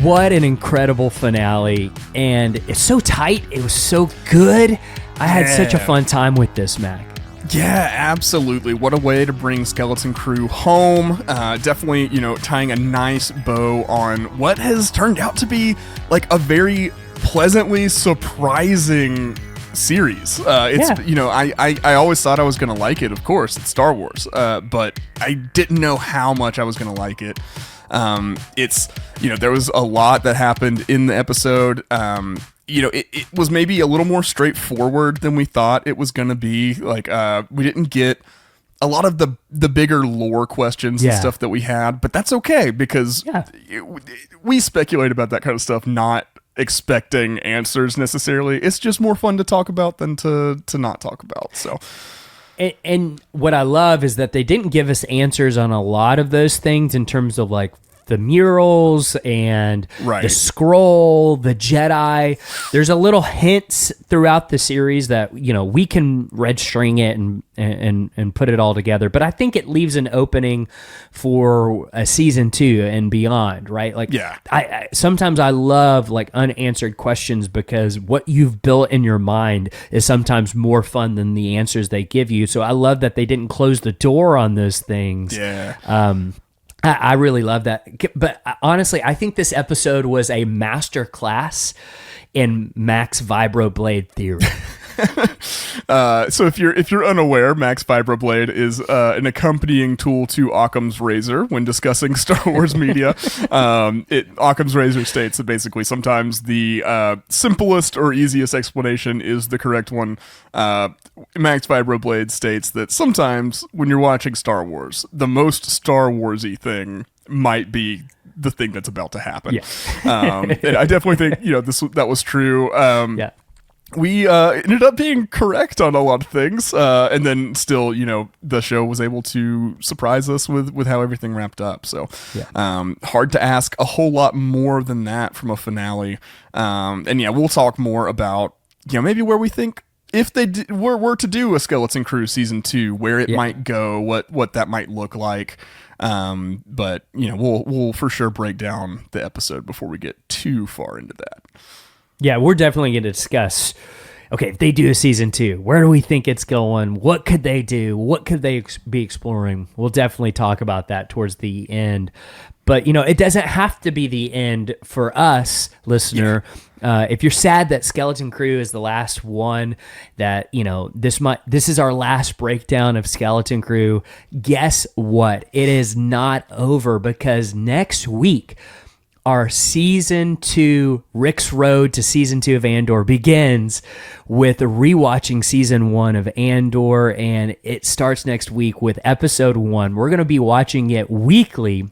What an incredible finale. And it's so tight. It was so good. I had such a fun time with this, Mac. Yeah, absolutely. What a way to bring Skeleton Crew home. Definitely, tying a nice bow on what has turned out to be like a very pleasantly surprising series. I always thought I was going to like it, of course. It's Star Wars. But I didn't know how much I was going to like it. There was a lot that happened in the episode. It was maybe a little more straightforward than we thought it was going to be. Like, we didn't get a lot of the bigger lore questions and stuff that we had, but that's okay because we speculate about that kind of stuff, not expecting answers necessarily. It's just more fun to talk about than to not talk about. So. And what I love is that they didn't give us answers on a lot of those things in terms of like the murals and the scroll, the Jedi. There's a little hints throughout the series that, we can red string it and put it all together. But I think it leaves an opening for a season 2 and beyond, right? Like, I sometimes I love like unanswered questions because what you've built in your mind is sometimes more fun than the answers they give you. So I love that they didn't close the door on those things. Yeah. I really love that. But honestly, I think this episode was a master class in Mac's vibroblade theory. So if you're unaware, Mac's vibroblade is an accompanying tool to Occam's razor when discussing Star Wars media. Occam's razor states that basically sometimes the simplest or easiest explanation is the correct one. Mac's vibroblade states that sometimes when you're watching Star Wars, the most Star Warsy thing might be the thing that's about to happen. And I definitely think that was true. We ended up being correct on a lot of things, and then still, the show was able to surprise us with how everything wrapped up. So, hard to ask a whole lot more than that from a finale. We'll talk more about maybe where we think if they were to do a Skeleton Crew season 2, where it might go, what that might look like. But we'll for sure break down the episode before we get too far into that. Yeah, we're definitely going to discuss, okay, if they do a season 2, where do we think it's going? What could they do? What could they be exploring? We'll definitely talk about that towards the end. But, it doesn't have to be the end for us, listener. If you're sad that Skeleton Crew is the last one, that, this is our last breakdown of Skeleton Crew, guess what? It is not over because next week, our season 2, Rick's Road to season 2 of Andor begins with rewatching season 1 of Andor, and it starts next week with episode 1. We're going to be watching it weekly,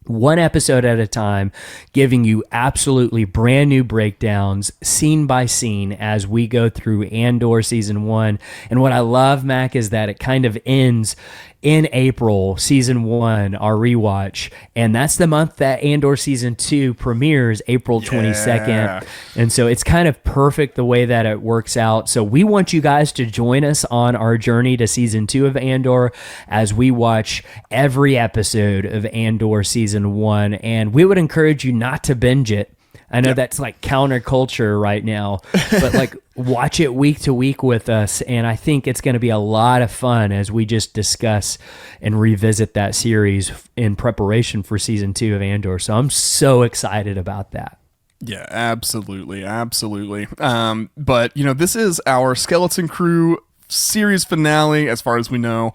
one episode at a time, giving you absolutely brand new breakdowns, scene by scene, as we go through Andor season 1. And what I love, Mac, is that it kind of ends in April, season 1, our rewatch, and that's the month that Andor season 2 premieres, April 22nd. And so it's kind of perfect the way that it works out. So we want you guys to join us on our journey to season 2 of Andor as we watch every episode of Andor season 1. And we would encourage you not to binge it. I know that's like counterculture right now, but like watch it week to week with us. And I think it's going to be a lot of fun as we just discuss and revisit that series in preparation for season 2 of Andor. So I'm so excited about that. Yeah, absolutely. Absolutely. But this is our Skeleton Crew series finale, as far as we know,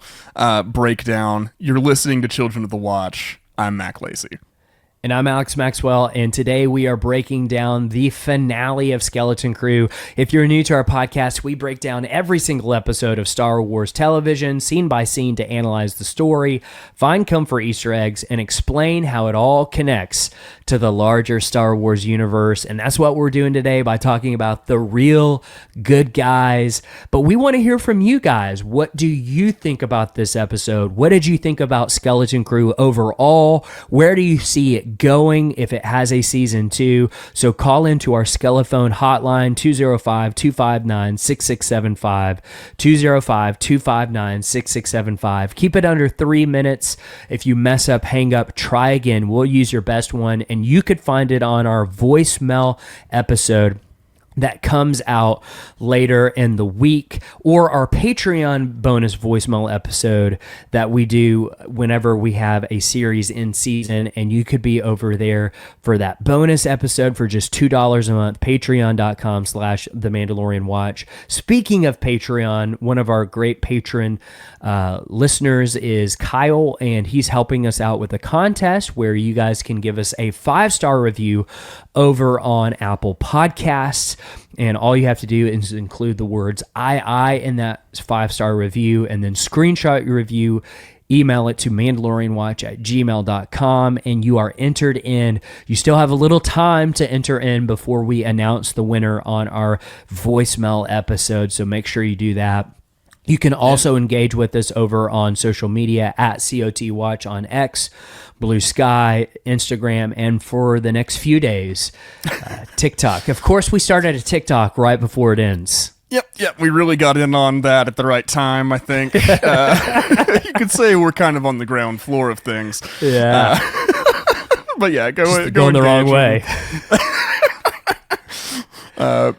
breakdown. You're listening to Children of the Watch. I'm Mac Lacey. And I'm Alex Maxwell, and today we are breaking down the finale of Skeleton Crew. If you're new to our podcast, we break down every single episode of Star Wars television, scene by scene, to analyze the story, find comfort Easter eggs, and explain how it all connects to the larger Star Wars universe. And that's what we're doing today by talking about the real good guys. But we want to hear from you guys. What do you think about this episode? What did you think about Skeleton Crew overall? Where do you see it get going if it has a season 2. So call into our Skelephone hotline, 205-259-6675, 205-259-6675. Keep it under 3 minutes. If you mess up, hang up, try again. We'll use your best one, and you could find it on our voicemail episode that comes out later in the week, or our Patreon bonus voicemail episode that we do whenever we have a series in season, and you could be over there for that bonus episode for just $2 a month, patreon.com/the Mandalorian Watch. Speaking of Patreon, one of our great patron listeners is Kyle, and he's helping us out with a contest where you guys can give us a 5-star review over on Apple Podcasts. And all you have to do is include the words I in that 5-star review, and then screenshot your review, email it to mandalorianwatch@gmail.com, and you are entered in. You still have a little time to enter in before we announce the winner on our voicemail episode, so make sure you do that. You can also engage with us over on social media at COT Watch on X, Blue Sky, Instagram, and for the next few days, TikTok. Of course, we started a TikTok right before it ends. Yep. We really got in on that at the right time, I think. You could say we're kind of on the ground floor of things. Yeah. But yeah, go going the wrong way.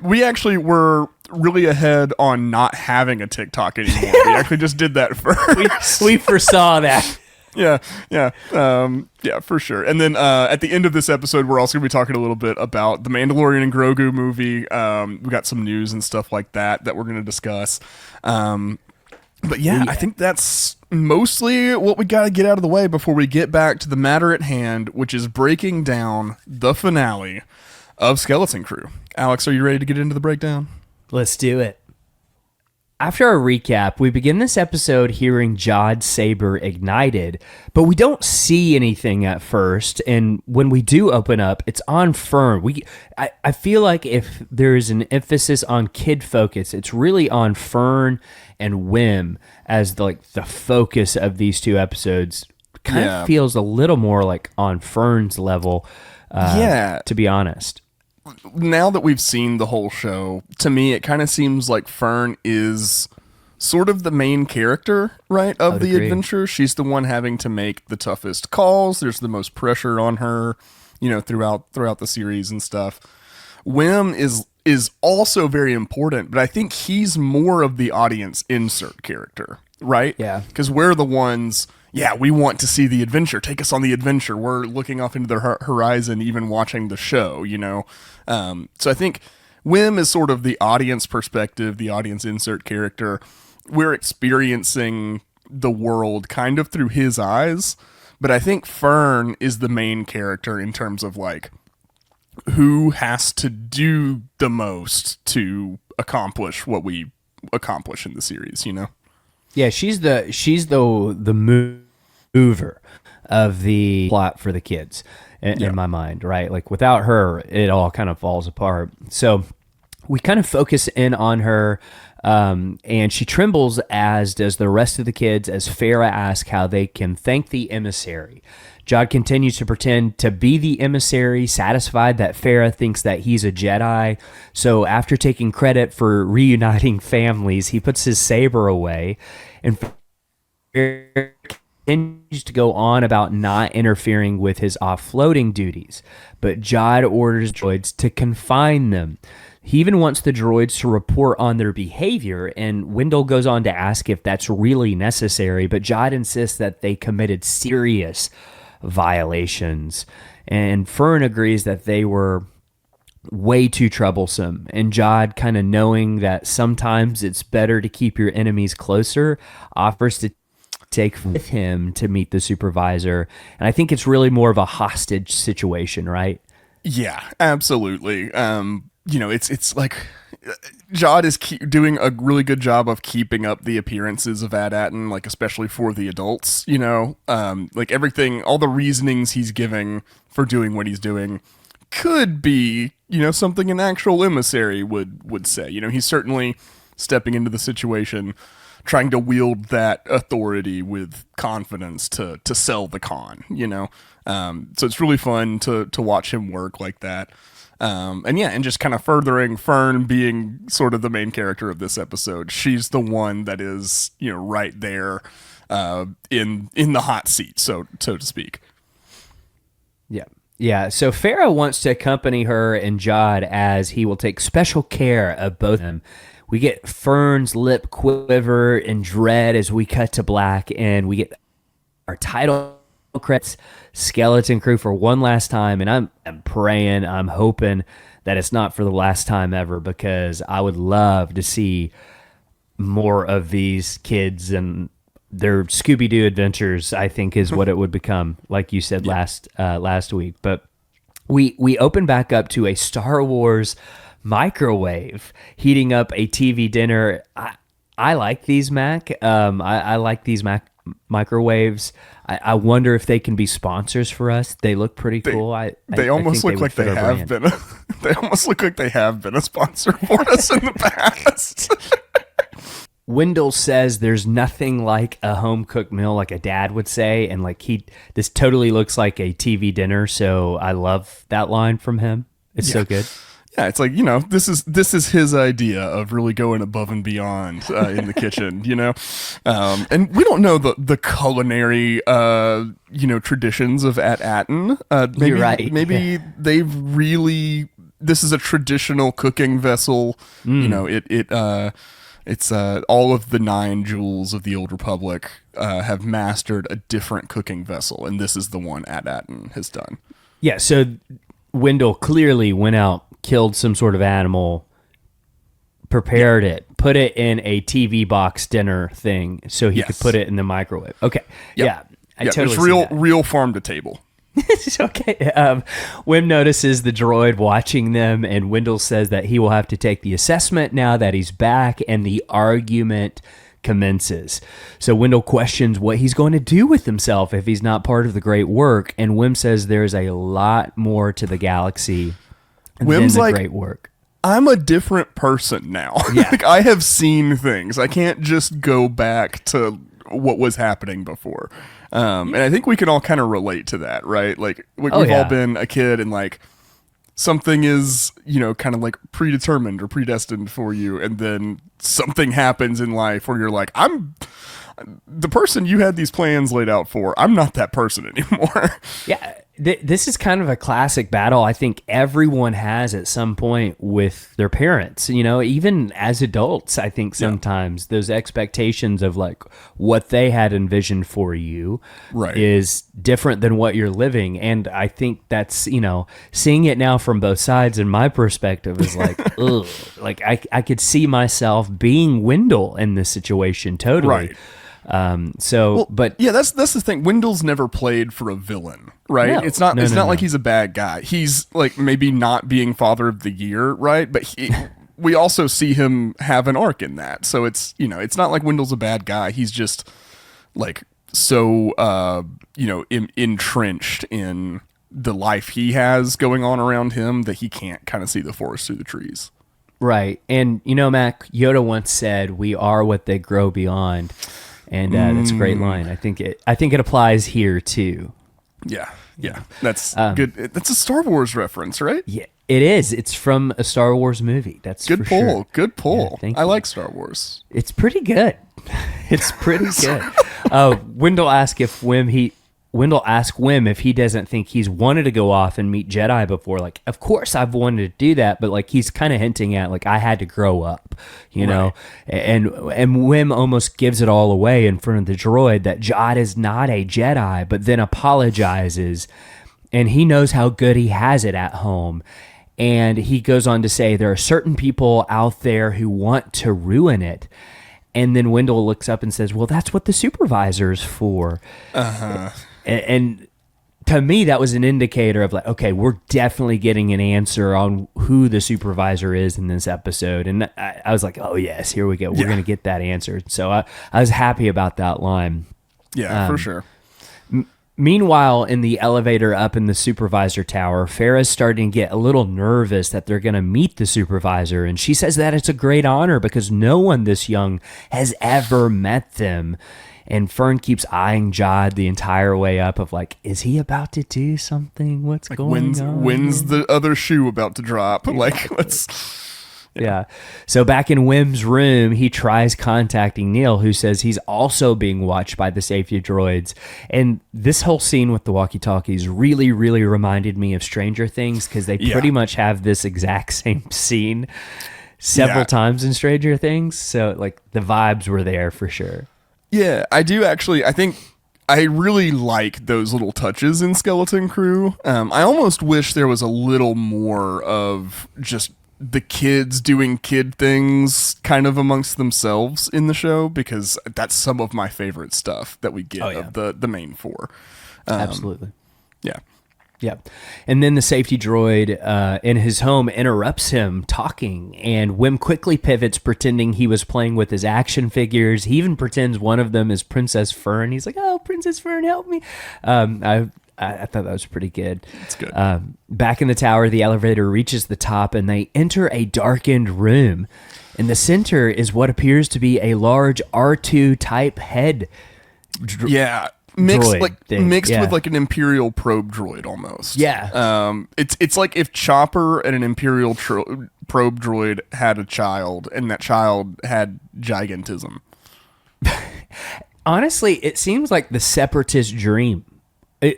We actually were really ahead on not having a TikTok anymore. We actually just did that first. We foresaw that. Yeah, for sure. And then at the end of this episode, we're also going to be talking a little bit about the Mandalorian and Grogu movie. We got some news and stuff like that we're going to discuss. But yeah, I think that's mostly what we got to get out of the way before we get back to the matter at hand, which is breaking down the finale of Skeleton Crew. Alex, are you ready to get into the breakdown? Let's do it. After our recap, we begin this episode hearing Jod's saber ignited, but we don't see anything at first, and when we do open up, it's on Fern. I feel like if there's an emphasis on kid focus, it's really on Fern and Wim as the focus of these two episodes. Kind of feels a little more like on Fern's level, to be honest. Now that we've seen the whole show, to me, it kind of seems like Fern is sort of the main character, right, of the adventure. She's the one having to make the toughest calls. There's the most pressure on her, throughout the series and stuff. Wim is also very important, but I think he's more of the audience insert character, right? Yeah. Because we're the ones... Yeah, we want to see the adventure. Take us on the adventure. We're looking off into the horizon, even watching the show, So I think Wim is sort of the audience perspective, the audience insert character. We're experiencing the world kind of through his eyes. But I think Fern is the main character in terms of who has to do the most to accomplish what we accomplish in the series, Yeah, she's the mover of the plot for the kids in my mind, right? Without her, it all kind of falls apart. So we kind of focus in on her, and she trembles, as does the rest of the kids, as Farah asks how they can thank the emissary. Jod continues to pretend to be the emissary, satisfied that Farah thinks that he's a Jedi. So after taking credit for reuniting families, he puts his saber away, and Farah continues to go on about not interfering with his offloading duties. But Jod orders droids to confine them. He even wants the droids to report on their behavior, and Wendell goes on to ask if that's really necessary, but Jod insists that they committed serious violations, and Fern agrees that they were way too troublesome, and Jod, kind of knowing that sometimes it's better to keep your enemies closer, offers to take with him to meet the supervisor. And I think it's really more of a hostage situation, right? Yeah, absolutely. It's like Jod is doing a really good job of keeping up the appearances of Ad-Atten, especially for the adults, everything, all the reasonings he's giving for doing what he's doing could be, something an actual emissary would say. He's certainly stepping into the situation, trying to wield that authority with confidence to sell the con, you know? So it's really fun to watch him work like that. And just kind of furthering Fern being sort of the main character of this episode. She's the one that is, you know, right there in the hot seat, so to speak. Yeah. Yeah. So Farah wants to accompany her and Jod as he will take special care of both of them. We get Fern's lip quiver in dread as we cut to black, and we get our title credits, Skeleton Crew, for one last time. And I'm praying, I'm hoping that it's not for the last time ever, because I would love to see more of these kids and their Scooby-Doo adventures, I think, is what it would become, like you said last week. But we open back up to a Star Wars microwave heating up a TV dinner. I like these, Mac. I like these microwaves. I wonder if they can be sponsors for us. They look pretty cool. They almost look like they have been. They almost look like they have been a sponsor for us in the past. Wendell says there's nothing like a home cooked meal, like a dad would say, and like this totally looks like a TV dinner. So I love that line from him. It's so good. Yeah, it's like, you know, this is his idea of really going above and beyond in the kitchen, you know, and we don't know the culinary traditions of At-Atten. Maybe, You're right. Maybe they've really, this is a traditional cooking vessel. You know, it's all of the 9 jewels of the Old Republic have mastered a different cooking vessel, and this is the one At-Atten has done. Yeah, so Wendell clearly went out, killed some sort of animal, prepared it, put it in a TV box dinner thing so he could put it in the microwave. Okay. Yep. Yeah. I totally it's real farm to table. It's okay. Wim notices the droid watching them, and Wendell says that he will have to take the assessment now that he's back, and the argument commences. So Wendell questions what he's going to do with himself if he's not part of the great work, and Wim says there's a lot more to the galaxy Wim's than the like, great work. I'm a different person now. Yeah. Like, I have seen things. I can't just go back to what was happening before. And I think we can all kind of relate to that, right? Like, we've all been a kid, and like something is, you know, kind of like predetermined or predestined for you, and then something happens in life where you're like, I'm the person you had these plans laid out for. I'm not that person anymore. Yeah. This is kind of a classic battle I think everyone has at some point with their parents, you know, even as adults. I think sometimes those expectations of like what they had envisioned for you is different than what you're living. And I think that's, you know, seeing it now from both sides, and my perspective is like, ugh, like I could see myself being Wendell in this situation totally. Right. But yeah, that's the thing. Wendell's never played for a villain, right? No, it's not like he's a bad guy. He's like maybe not being father of the year, right? But we also see him have an arc in that. So it's, you know, it's not like Wendell's a bad guy. He's just like so entrenched in the life he has going on around him that he can't kind of see the forest through the trees. Right. And you know, Mac, Yoda once said, "We are what they grow beyond." And that's a great line. I think it applies here too. Yeah. That's good. That's a Star Wars reference, right? Yeah, it is. It's from a Star Wars movie. That's good pull. Sure. Good pull. Yeah, I like Star Wars. It's pretty good. It's pretty good. Wendell asked Wim if he doesn't think he's wanted to go off and meet Jedi before. Like, of course I've wanted to do that, but like he's kind of hinting at like I had to grow up, you know. And Wim almost gives it all away in front of the droid that Jod is not a Jedi, but then apologizes, and he knows how good he has it at home. And he goes on to say there are certain people out there who want to ruin it. And then Wendell looks up and says, "Well, that's what the supervisor's for." And to me, that was an indicator of like, okay, we're definitely getting an answer on who the supervisor is in this episode. And I was like, oh yes, here we go. We're going to get that answer. So I was happy about that line. Yeah, for sure. Meanwhile, in the elevator up in the supervisor tower, Farrah's starting to get a little nervous that they're going to meet the supervisor. And she says that it's a great honor because no one this young has ever met them. And Fern keeps eyeing Jod the entire way up of like, is he about to do something? What's like going on? When's the other shoe about to drop? Like, let's... Yeah. So back in Wim's room, he tries contacting Neil, who says he's also being watched by the safety droids. And this whole scene with the walkie-talkies really, really reminded me of Stranger Things because they pretty much have this exact same scene several times in Stranger Things. So like the vibes were there for sure. Yeah, I do actually. I think I really like those little touches in Skeleton Crew. I almost wish there was a little more of just the kids doing kid things kind of amongst themselves in the show, because that's some of my favorite stuff that we get of the main four. Absolutely. Yeah. Yeah. And then the safety droid in his home interrupts him talking, and Wim quickly pivots, pretending he was playing with his action figures. He even pretends one of them is Princess Fern. He's like, oh, Princess Fern, help me. I thought that was pretty good. It's good. Back in the tower, the elevator reaches the top and they enter a darkened room. In the center is what appears to be a large R2 type head. Mixed with like an Imperial probe droid almost. Yeah. It's like if Chopper and an Imperial probe droid had a child, and that child had gigantism. Honestly, it seems like the Separatist dream.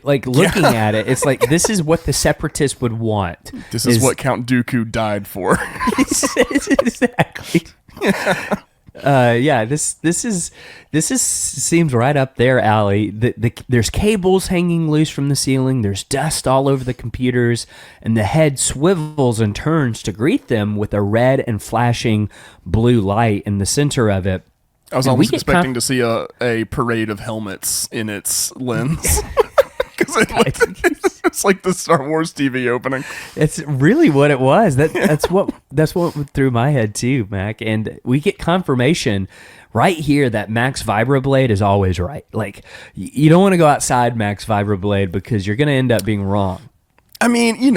Looking at it, it's like this is what the Separatists would want. This is what Count Dooku died for. Exactly. This seems right up their alley. There's cables hanging loose from the ceiling. There's dust all over the computers, and the head swivels and turns to greet them with a red and flashing blue light in the center of it. I was almost expecting to see a parade of helmets in its lens. Because it's like the Star Wars TV opening. It's really what it was. That's what went through my head too, Mac. And we get confirmation right here that Max Vibroblade is always right. Like, you don't want to go outside Max Vibroblade because you're going to end up being wrong. I mean,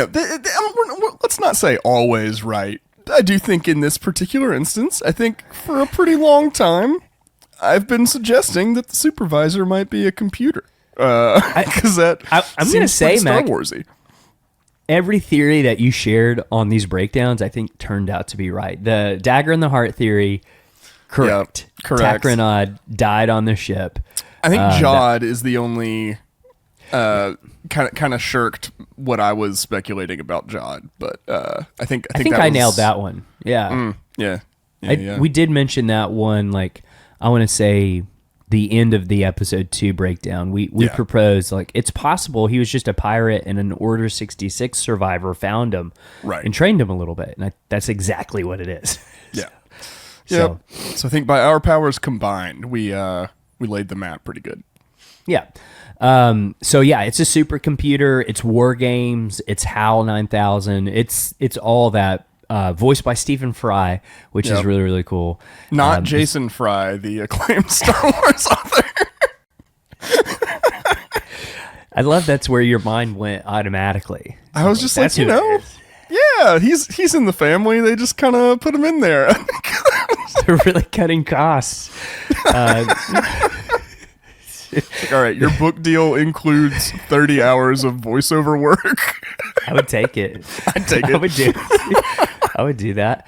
let's not say always right. I do think in this particular instance, I think for a pretty long time, I've been suggesting that the supervisor might be a computer. Because I'm going to say, Star Warsy. Every theory that you shared on these breakdowns, I think, turned out to be right. The dagger in the heart theory, correct. Yep, correct. Takranad died on the ship. I think Jod is the only kind of shirked what I was speculating about Jod, but I think I nailed that one. Yeah, we did mention that one. Like, I want to say the end of the episode 2 breakdown, we proposed like it's possible he was just a pirate and an Order 66 survivor found him, right, and trained him a little bit, and that's exactly what it is. Yeah. So I think by our powers combined, we laid the map pretty good. Yeah. So yeah, it's a supercomputer. It's War Games. It's HAL 9000. It's all that. Voiced by Stephen Fry, which is really, really cool. Not Jason Fry, the acclaimed Star Wars author. I love that's where your mind went automatically. I was just like, yeah, he's in the family. They just kind of put him in there. They're really cutting costs. Like, all right, your book deal includes 30 hours of voiceover work. I would take it. I'd take it. I would do that.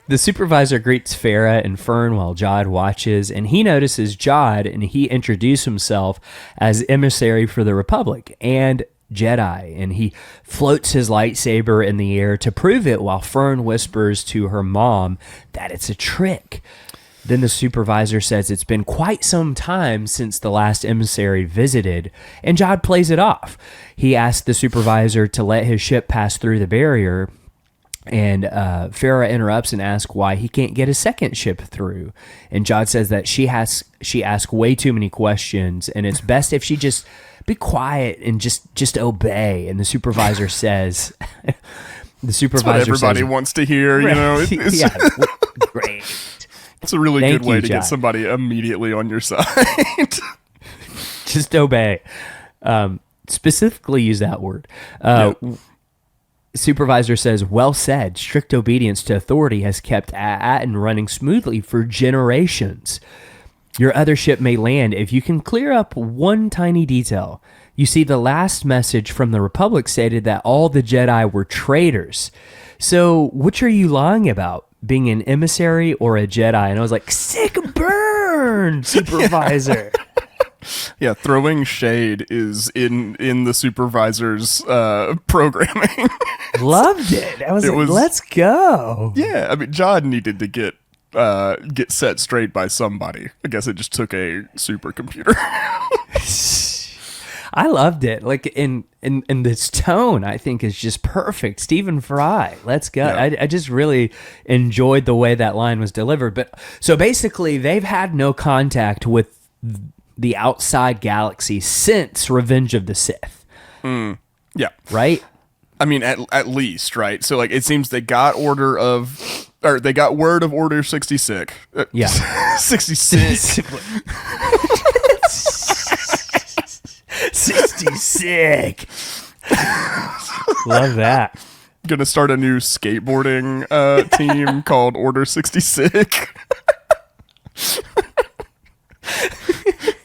The supervisor greets Farrah and Fern while Jod watches, and he notices Jod, and he introduces himself as emissary for the Republic and Jedi, and he floats his lightsaber in the air to prove it while Fern whispers to her mom that it's a trick. Then the supervisor says it's been quite some time since the last emissary visited, and Jod plays it off. He asks the supervisor to let his ship pass through the barrier, and Farrah interrupts and asks why he can't get a second ship through. And Jod says that she asks way too many questions, and it's best if she just be quiet and just obey. And the supervisor says... That's what everybody wants to hear, you know? Yeah, great. It's a really good way to get somebody immediately on your side. Just obey. Specifically use that word. Supervisor says, well said. Strict obedience to authority has kept Atten running smoothly for generations. Your other ship may land if you can clear up one tiny detail. You see, the last message from the Republic stated that all the Jedi were traitors. So which are you lying about? Being an emissary or a Jedi? And I was like, sick burn, Supervisor. Yeah, throwing shade is in the supervisor's programming. Loved it. I was like, let's go. Yeah, I mean, John needed to get set straight by somebody. I guess it just took a supercomputer. I loved it. Like in this tone, I think is just perfect. Stephen Fry, let's go. Yeah. I just really enjoyed the way that line was delivered. But so basically, they've had no contact with the outside galaxy since Revenge of the Sith. Yeah. Right? I mean, at least, right? So, like, it seems they got word of Order 66. Yeah. 66. 66. Love that. Gonna start a new skateboarding team called Order 66.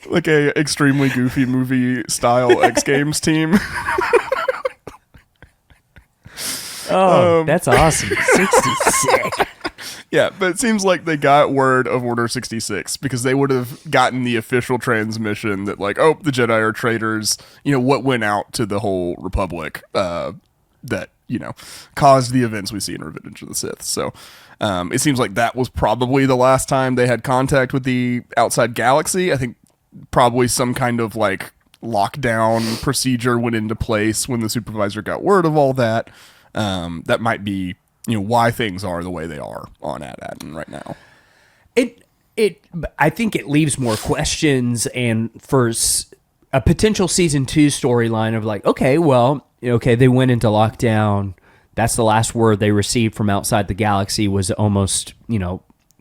Like a extremely goofy movie style X Games team. Oh, that's awesome. 66. Yeah, but it seems like they got word of Order 66 because they would have gotten the official transmission that, like, oh, the Jedi are traitors. You know, what went out to the whole Republic that, you know, caused the events we see in Revenge of the Sith. So it seems like that was probably the last time they had contact with the outside galaxy. I think probably some kind of, like, lockdown procedure went into place when the supervisor got word of all that. That might be, you know, why things are the way they are on Atten right now. I think it leaves more questions, and for a potential season 2 storyline of like, okay, they went into lockdown. That's the last word they received from outside the galaxy was almost,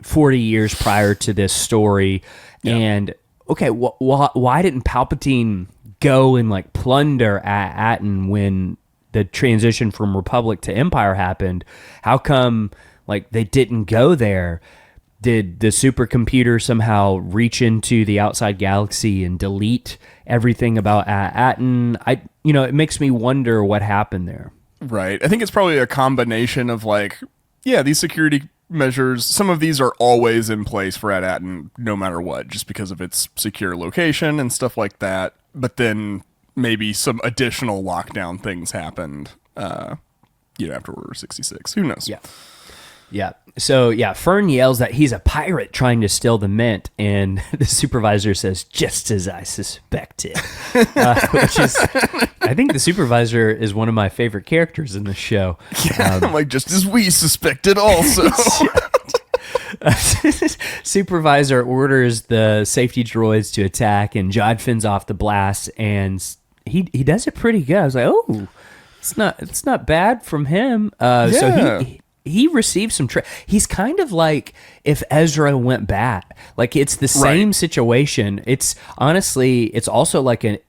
40 years prior to this story. Yeah. And okay, why didn't Palpatine go and like plunder Atten when the transition from Republic to Empire happened? How come like they didn't go there? Did the supercomputer somehow reach into the outside galaxy and delete everything about Atten? It makes me wonder what happened there. Right. I think it's probably a combination of like, yeah, these security measures, some of these are always in place for Atten no matter what, just because of its secure location and stuff like that. But then maybe some additional lockdown things happened, after Order 66. Who knows? Yeah. Yeah. So, Fern yells that he's a pirate trying to steal the mint, and the supervisor says, just as I suspected. Which is, I think the supervisor is one of my favorite characters in the show. Yeah, I'm like, just as we suspected also. Supervisor orders the safety droids to attack, and Jod fends off the blast, and he does it pretty good. I was like, oh, it's not bad from him. So he received some he's kind of like if Ezra went bad. Like it's the same situation. It's honestly, it's also like a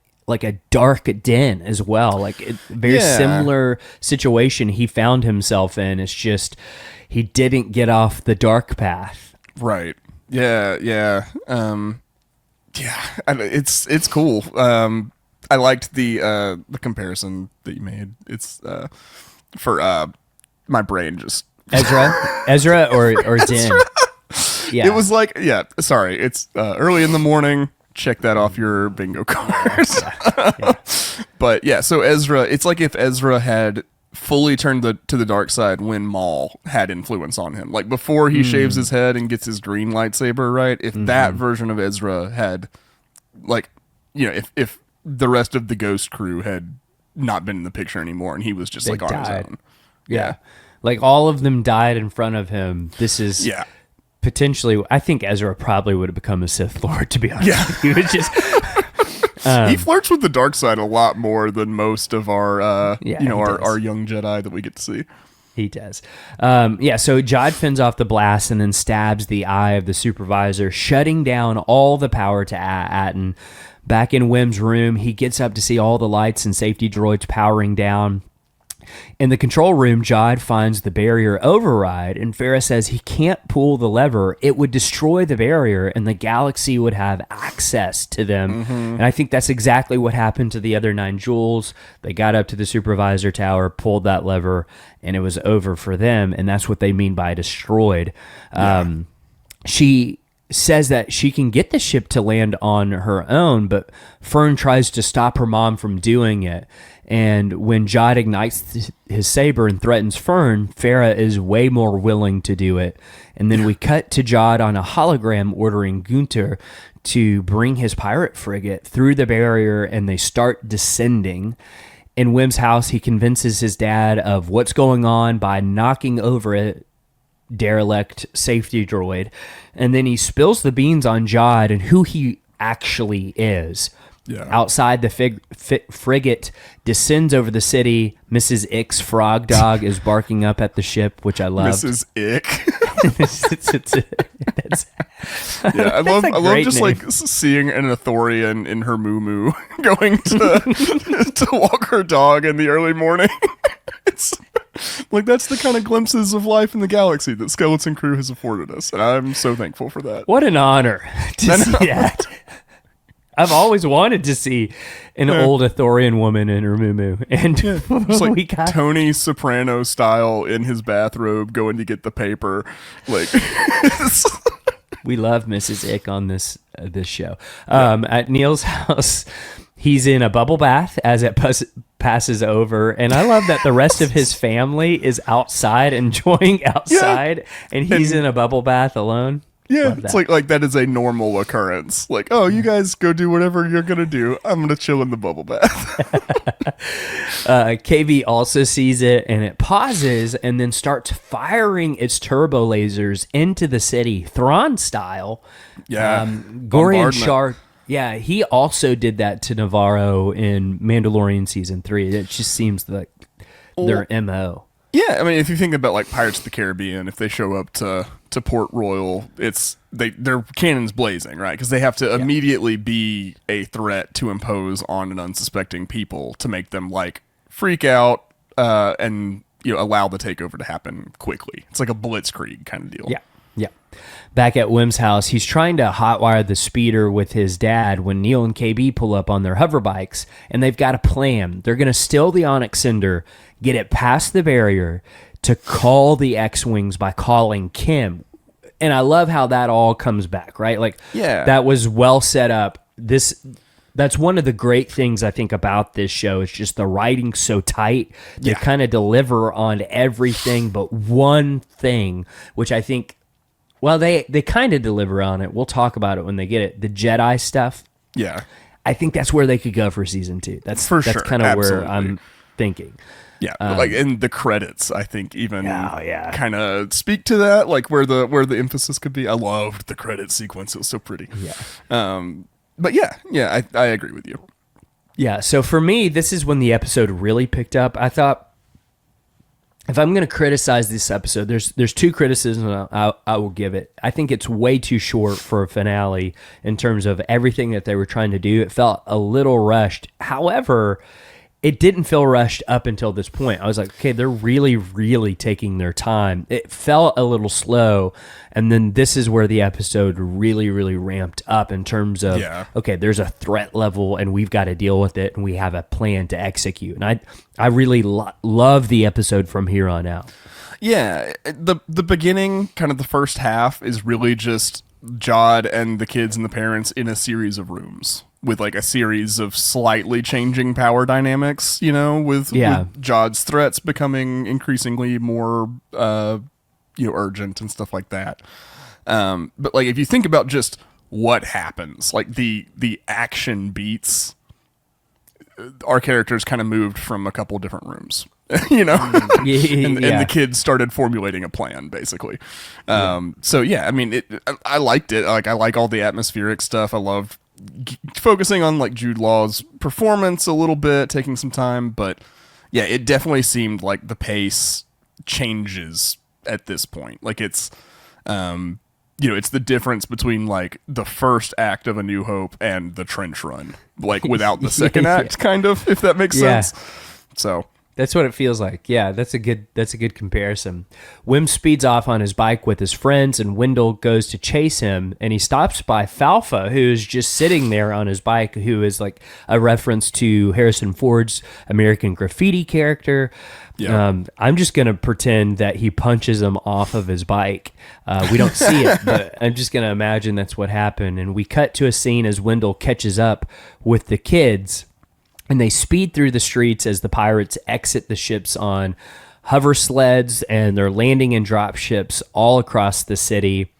dark den as well. Like very similar situation he found himself in. It's just he didn't get off the dark path. Right. Yeah. Yeah. It's cool. I liked the comparison that you made. It's for my brain just Ezra or Din. Yeah, it was like sorry, it's early in the morning. Check that off your bingo card. Yeah. But yeah, so Ezra, it's like if Ezra had fully turned to the dark side when Maul had influence on him, like before he shaves his head and gets his green lightsaber. Right, if that version of Ezra had, like, if the rest of the Ghost crew had not been in the picture anymore and he was just like on his own. Yeah. Like all of them died in front of him. This is potentially, I think Ezra probably would have become a Sith Lord, to be honest. Yeah. He was just he flirts with the dark side a lot more than most of our our young Jedi that we get to see. He does. So Jod fends off the blast and then stabs the eye of the supervisor, shutting down all the power to Atten. Back in Wim's room, he gets up to see all the lights and safety droids powering down. In the control room, Jod finds the barrier override, and Farah says he can't pull the lever. It would destroy the barrier, and the galaxy would have access to them. And I think that's exactly what happened to the other 9 jewels. They got up to the supervisor tower, pulled that lever, and it was over for them, and that's what they mean by destroyed. She says that she can get the ship to land on her own, but Fern tries to stop her mom from doing it. And when Jod ignites his saber and threatens Fern, Farah is way more willing to do it. And then we cut to Jod on a hologram ordering Gunter to bring his pirate frigate through the barrier, and they start descending. In Wim's house, he convinces his dad of what's going on by knocking over a derelict safety droid, and then he spills the beans on Jod and who he actually is. Outside, the frigate descends over the city. Mrs. Ick's frog dog is barking up at the ship, which I love. Mrs. Ick. I love just name. Like seeing an Ithorian in her moo going to walk her dog in the early morning. It's like that's the kind of glimpses of life in the galaxy that Skeleton Crew has afforded us, and I'm so thankful for that. What an honor to see that. I've always wanted to see an old Ithorian woman in her moo, and it's like we got Tony Soprano style in his bathrobe going to get the paper. Like we love Mrs. Ick on this show. At Neil's house, he's in a bubble bath as it passes over, and I love that the rest of his family is outside enjoying outside, and he's in a bubble bath alone. Yeah, it's like that is a normal occurrence. Like, oh, you guys go do whatever you're going to do. I'm going to chill in the bubble bath. KB also sees it, and it pauses and then starts firing its turbo lasers into the city, Thrawn style. Yeah. Gorian Shar. Yeah, he also did that to Navarro in Mandalorian Season 3. It just seems like their MO. Yeah, I mean, if you think about like Pirates of the Caribbean, if they show up to Port Royal, their cannons blazing, right? Because they have to immediately be a threat to impose on an unsuspecting people to make them like freak out and allow the takeover to happen quickly. It's like a blitzkrieg kind of deal. Yeah. Back at Wim's house, he's trying to hotwire the speeder with his dad when Neil and KB pull up on their hover bikes, and they've got a plan. They're going to steal the Onyx Cinder, get it past the barrier to call the X-Wings by calling Kim. And I love how that all comes back, right? Like, that was well set up. That's one of the great things I think about this show. It's just the writing so tight. They kind of deliver on everything but one thing, which I think... Well, they kind of deliver on it. We'll talk about it when they get it. The Jedi stuff. Yeah. I think that's where they could go for season 2. That's kind of where I'm thinking. Yeah, like in the credits, I think even kind of speak to that, like where the emphasis could be. I loved the credit sequence; it was so pretty. Yeah. But I agree with you. Yeah. So for me, this is when the episode really picked up. I thought, if I'm going to criticize this episode, there's 2 criticisms I will give it. I think it's way too short for a finale in terms of everything that they were trying to do. It felt a little rushed. However, it didn't feel rushed up until this point. I was like, okay, they're really, really taking their time. It felt a little slow, and then this is where the episode really, really ramped up in terms of, okay, there's a threat level, and we've got to deal with it, and we have a plan to execute. And I really love the episode from here on out. Yeah, the beginning, kind of the first half, is really just Jod and the kids and the parents in a series of rooms with like a series of slightly changing power dynamics, with Jod's threats becoming increasingly more, urgent and stuff like that. But like, if you think about just what happens, like the action beats, our characters kind of moved from a couple different rooms, and the kids started formulating a plan basically. So yeah, I mean, I liked it. Like, I like all the atmospheric stuff. I loved focusing on like Jude Law's performance a little bit, taking some time, but yeah, it definitely seemed like the pace changes at this point. Like it's it's the difference between like the first act of A New Hope and the trench run, like without the second act, kind of, if that makes sense. So that's what it feels like. Yeah, that's a good comparison. Wim speeds off on his bike with his friends, and Wendell goes to chase him, and he stops by Falfa, who's just sitting there on his bike, who is like a reference to Harrison Ford's American Graffiti character. Yeah. I'm just going to pretend that he punches him off of his bike. We don't see it, but I'm just going to imagine that's what happened. And we cut to a scene as Wendell catches up with the kids, and they speed through the streets as the pirates exit the ships on hover sleds, and they're landing in drop ships all across the city.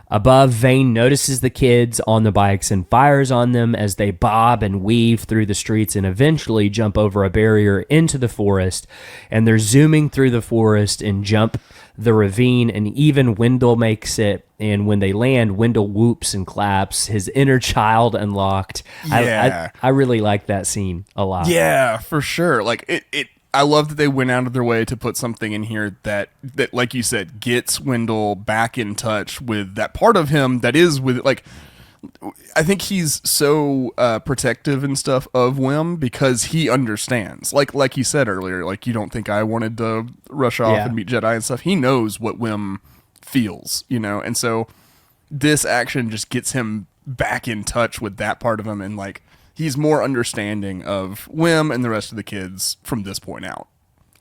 Above, Vane notices the kids on the bikes and fires on them as they bob and weave through the streets and eventually jump over a barrier into the forest. And they're zooming through the forest and jump the ravine, and even Wendell makes it. And when they land, Wendell whoops and claps, his inner child unlocked. Yeah. I really like that scene a lot. Yeah, for sure. Like it I love that they went out of their way to put something in here that like you said, gets Wendell back in touch with that part of him that is with, like, I think he's so protective and stuff of Wim because he understands. Like you said earlier, like, you don't think I wanted to rush off and meet Jedi and stuff. He knows what Wim feels, and so this action just gets him back in touch with that part of him, and like, he's more understanding of Wim and the rest of the kids from this point out.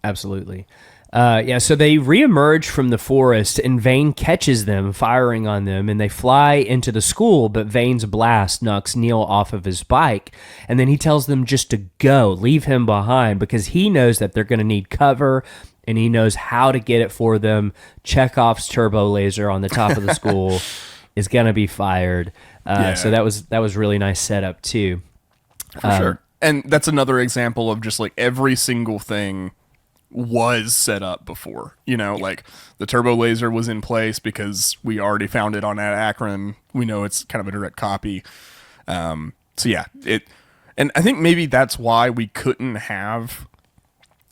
Absolutely. So they reemerge from the forest, and Vane catches them, firing on them, and they fly into the school, but Vane's blast knocks Neil off of his bike, and then he tells them just to go, leave him behind, because he knows that they're going to need cover, and he knows how to get it for them. Chekhov's turbo laser on the top of the school is going to be fired. So that was really nice setup, too. For sure. And that's another example of just like every single thing was set up before, like the turbo laser was in place because we already found it on Akron. We know it's kind of a direct copy. And I think maybe that's why we couldn't have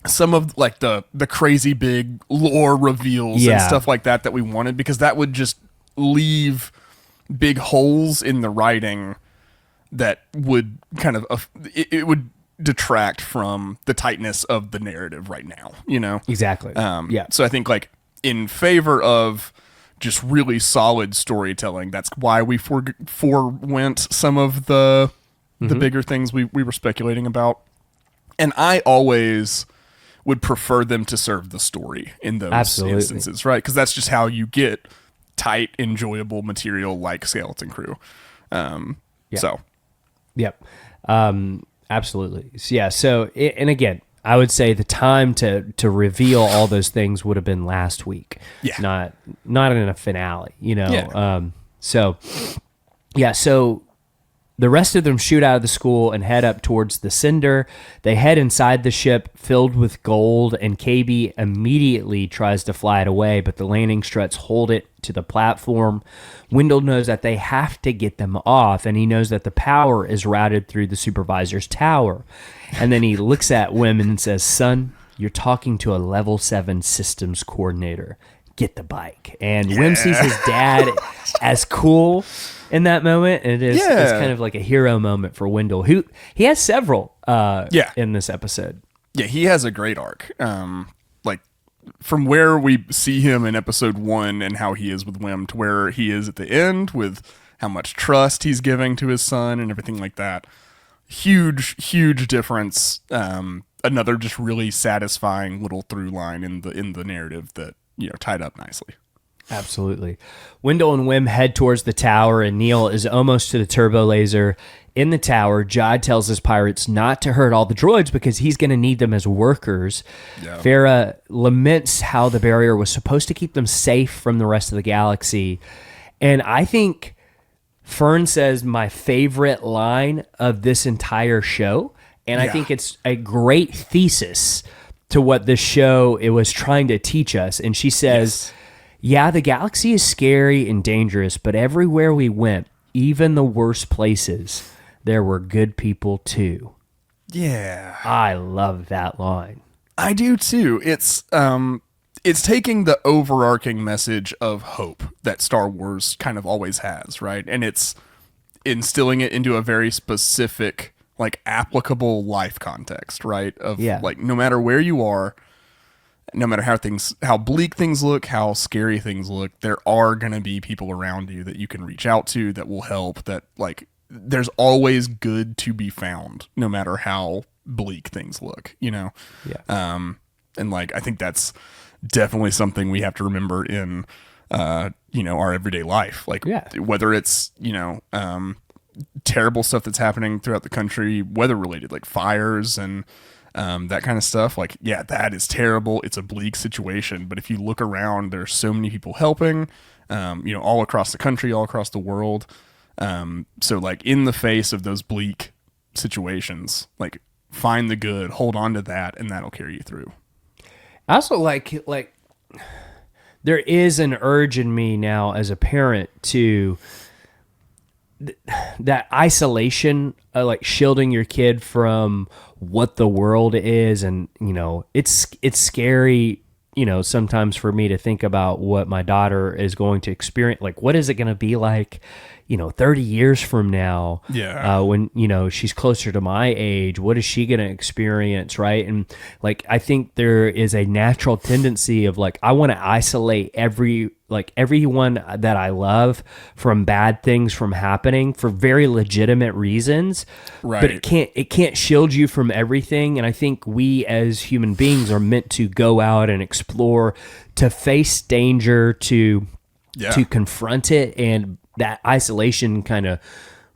some of like the crazy big lore reveals and stuff like that we wanted, because that would just leave big holes in the writing that would kind of it would detract from the tightness of the narrative right now, Exactly. So I think, like, in favor of just really solid storytelling, that's why we forewent some of the bigger things we were speculating about. And I always would prefer them to serve the story in those instances, right? Because that's just how you get tight, enjoyable material like Skeleton Crew. So. Yep. Absolutely. Yeah. So, and again, I would say the time to reveal all those things would have been last week. Yeah. Not in a finale, Yeah. So the rest of them shoot out of the school and head up towards the Cinder. They head inside the ship filled with gold, and KB immediately tries to fly it away, but the landing struts hold it to the platform. Wendell knows that they have to get them off, and he knows that the power is routed through the supervisor's tower. And then he looks at Wim and says, "Son, you're talking to a level 7 systems coordinator. Get the bike." And Wim sees his dad as cool in that moment, and it's kind of like a hero moment for Wendell, who he has several in this episode. Yeah, he has a great arc. Like, from where we see him in episode 1 and how he is with Wim to where he is at the end with how much trust he's giving to his son and everything like that. Huge difference. Another just really satisfying little through line in the narrative that, tied up nicely. Absolutely. Wendell and Wim head towards the tower, and Neil is almost to the turbo laser. In the tower, Jod tells his pirates not to hurt all the droids because he's going to need them as workers. Yeah. Farah laments how the barrier was supposed to keep them safe from the rest of the galaxy. And I think Fern says my favorite line of this entire show, and I think it's a great thesis to what this show it was trying to teach us. And she says, "Yeah, the galaxy is scary and dangerous, but everywhere we went, even the worst places, there were good people too." Yeah. I love that line. I do too. It's it's taking the overarching message of hope that Star Wars kind of always has, right? And it's instilling it into a very specific, like, applicable life context, right? Of like, no matter where you are, no matter how bleak things look, how scary things look, there are going to be people around you that you can reach out to that will help, that, like, there's always good to be found, no matter how bleak things look, you know? Yeah. And, like, I think that's definitely something we have to remember in, you know, our everyday life. Like, whether it's, you know, terrible stuff that's happening throughout the country, weather related, like fires and that kind of stuff. Like, yeah, that is terrible. It's a bleak situation. But if you look around, there's so many people helping, you know, all across the country, all across the world. So, like, in the face of those bleak situations, like, find the good, hold on to that, and that'll carry you through. I also like there is an urge in me now as a parent to that isolation, like shielding your kid from what the world is. And, you know, it's scary, you know, sometimes for me to think about what my daughter is going to experience. Like, what is it going to be like, you know, 30 years from now, when, you know, she's closer to my age? What is she going to experience, right? And, like, I think there is a natural tendency of, like, I want to isolate everyone that I love from bad things from happening for very legitimate reasons. Right. But it can't shield you from everything. And I think we as human beings are meant to go out and explore, to face danger, to confront it. And that isolation kind of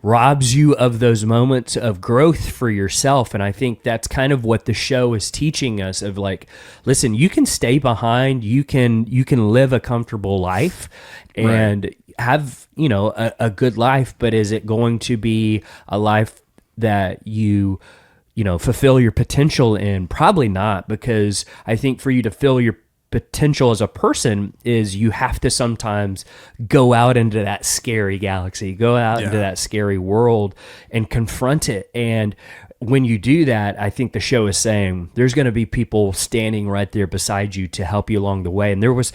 robs you of those moments of growth for yourself. And I think that's kind of what the show is teaching us, of, like, listen, you can stay behind, you can live a comfortable life and have, you know, a good life, but is it going to be a life that you know, fulfill your potential in? Probably not, because I think for you to fill your potential as a person is you have to sometimes go out into that scary galaxy, go out into that scary world and confront it. And when you do that, I think the show is saying there's going to be people standing right there beside you to help you along the way. And there was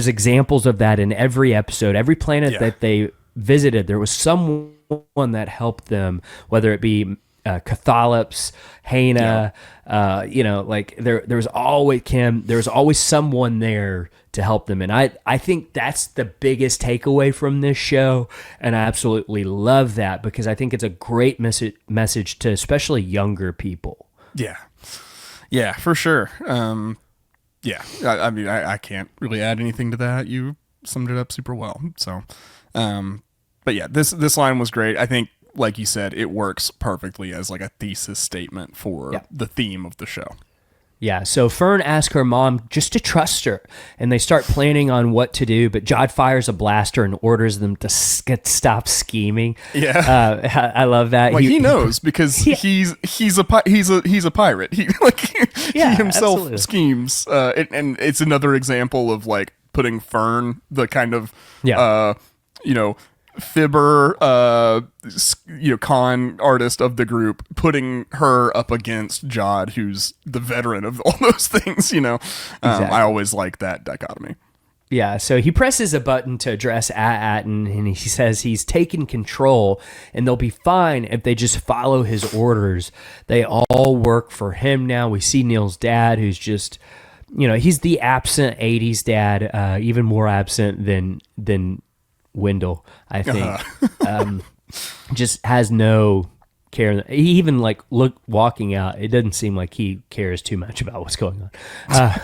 examples of that in every episode, every planet that they visited. There was someone that helped them, whether it be Catholips, Hana, you know, like there's always Kim. There's always someone there to help them, and I think that's the biggest takeaway from this show, and I absolutely love that, because I think it's a great message to especially younger people. Yeah, for sure. I mean, I can't really add anything to that. You summed it up super well. So, but yeah, this line was great. I think, like you said, it works perfectly as, like, a thesis statement for the theme of the show. Yeah, so Fern asks her mom just to trust her, and they start planning on what to do, but Jod fires a blaster and orders them to stop scheming. Yeah. I love that. Like, he knows, because he's a pirate. He himself absolutely schemes, and it's another example of, like, putting Fern, the kind of you know, fibber, you know, con artist of the group, putting her up against Jod, who's the veteran of all those things, you know. Exactly. I always like that dichotomy. Yeah, so he presses a button to address Atten, and he says he's taken control, and they'll be fine if they just follow his orders. They all work for him now. We see Neil's dad, who's just, you know, he's the absent 80s dad, even more absent than Wendell, I think. Just has no care. He even, like, walking out, it doesn't seem like he cares too much about what's going on.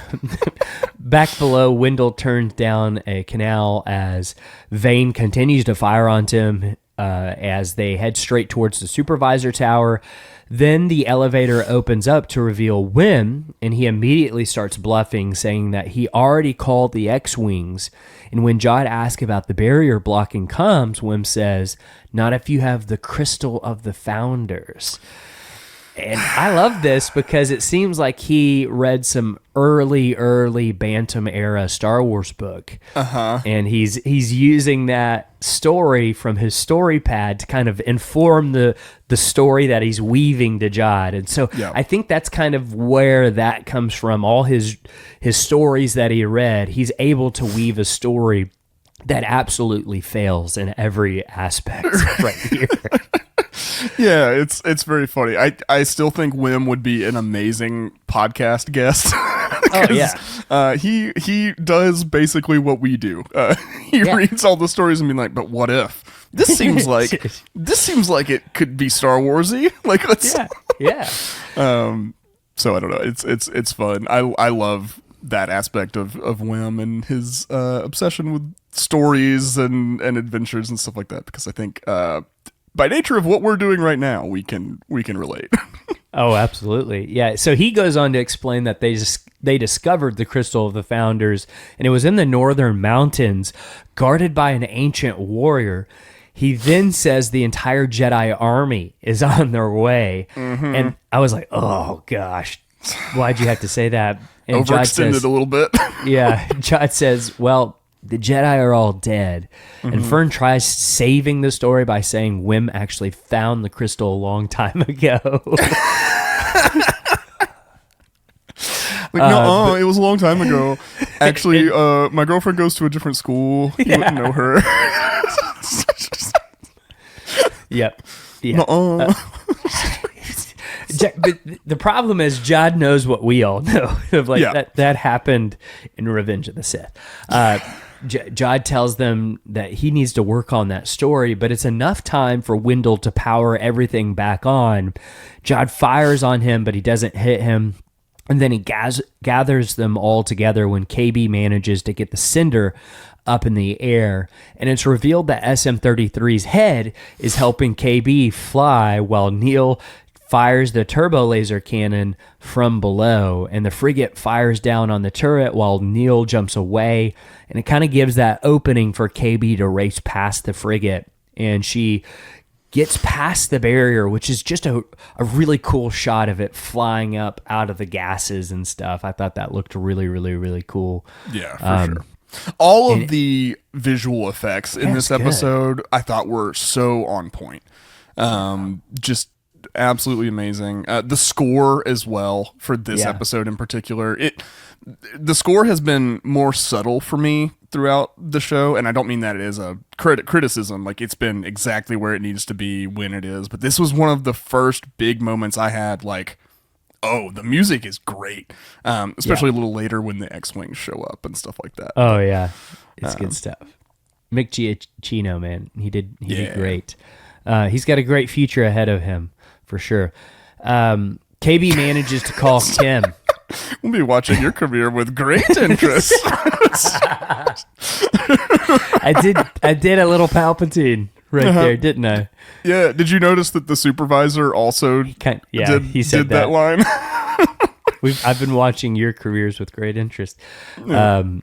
Back below, Wendell turns down a canal as Vane continues to fire onto him as they head straight towards the supervisor tower. Then the elevator opens up to reveal Wim, and he immediately starts bluffing, saying that he already called the X-Wings. And when Jod asks about the barrier blocking comms, Wim says, "Not if you have the crystal of the founders." And I love this because it seems like he read some early Bantam era Star Wars book. And he's using that story from his story pad to kind of inform the story that he's weaving to Jod. And so I think that's kind of where that comes from. All his stories that he read, he's able to weave a story that absolutely fails in every aspect right here. Yeah, it's very funny. I still think Wim would be an amazing podcast guest. Oh yeah. He does basically what we do. He reads all the stories and be like, but what if? This seems like it could be Star Warsy. Like let's So I don't know. It's fun. I love that aspect of Wim and his obsession with stories and adventures and stuff like that, because I think by nature of what we're doing right now, we can relate. Oh, absolutely. Yeah. So he goes on to explain that they discovered the Crystal of the Founders, and it was in the northern mountains, guarded by an ancient warrior. He then says the entire Jedi army is on their way. Mm-hmm. And I was like, oh, gosh, why'd you have to say that? And overextended a little bit. Yeah. Jod says, well, the Jedi are all dead. Mm-hmm. And Fern tries saving the story by saying Wim actually found the crystal a long time ago. It was a long time ago. Actually, my girlfriend goes to a different school. You wouldn't know her. Yep. Yeah. But the problem is Jod knows what we all know. That happened in Revenge of the Sith. Jod tells them that he needs to work on that story, but it's enough time for Wendell to power everything back on. Jod fires on him, but he doesn't hit him. And then he gathers them all together when KB manages to get the cinder up in the air. And it's revealed that SM-33's head is helping KB fly while Neil fires the turbo laser cannon from below, and the frigate fires down on the turret while Neil jumps away, and it kind of gives that opening for KB to race past the frigate, and she gets past the barrier, which is just a really cool shot of it flying up out of the gases and stuff. I thought that looked really, really, really cool. Yeah, for sure. All of the visual effects in this episode I thought were so on point. Just absolutely amazing. The score as well for this episode in particular. The score has been more subtle for me throughout the show, and I don't mean that it is a criticism. Like, it's been exactly where it needs to be when it is. But this was one of the first big moments I had, like, oh, the music is great. Especially a little later when the X-Wings show up and stuff like that. Oh, yeah. It's good stuff. Mick Giacchino, man. He did great. He's got a great future ahead of him, for sure. KB manages to call Kim. We'll be watching your career with great interest. I did a little Palpatine there, didn't I? Yeah. Did you notice that the supervisor also he said that line? I've been watching your careers with great interest. I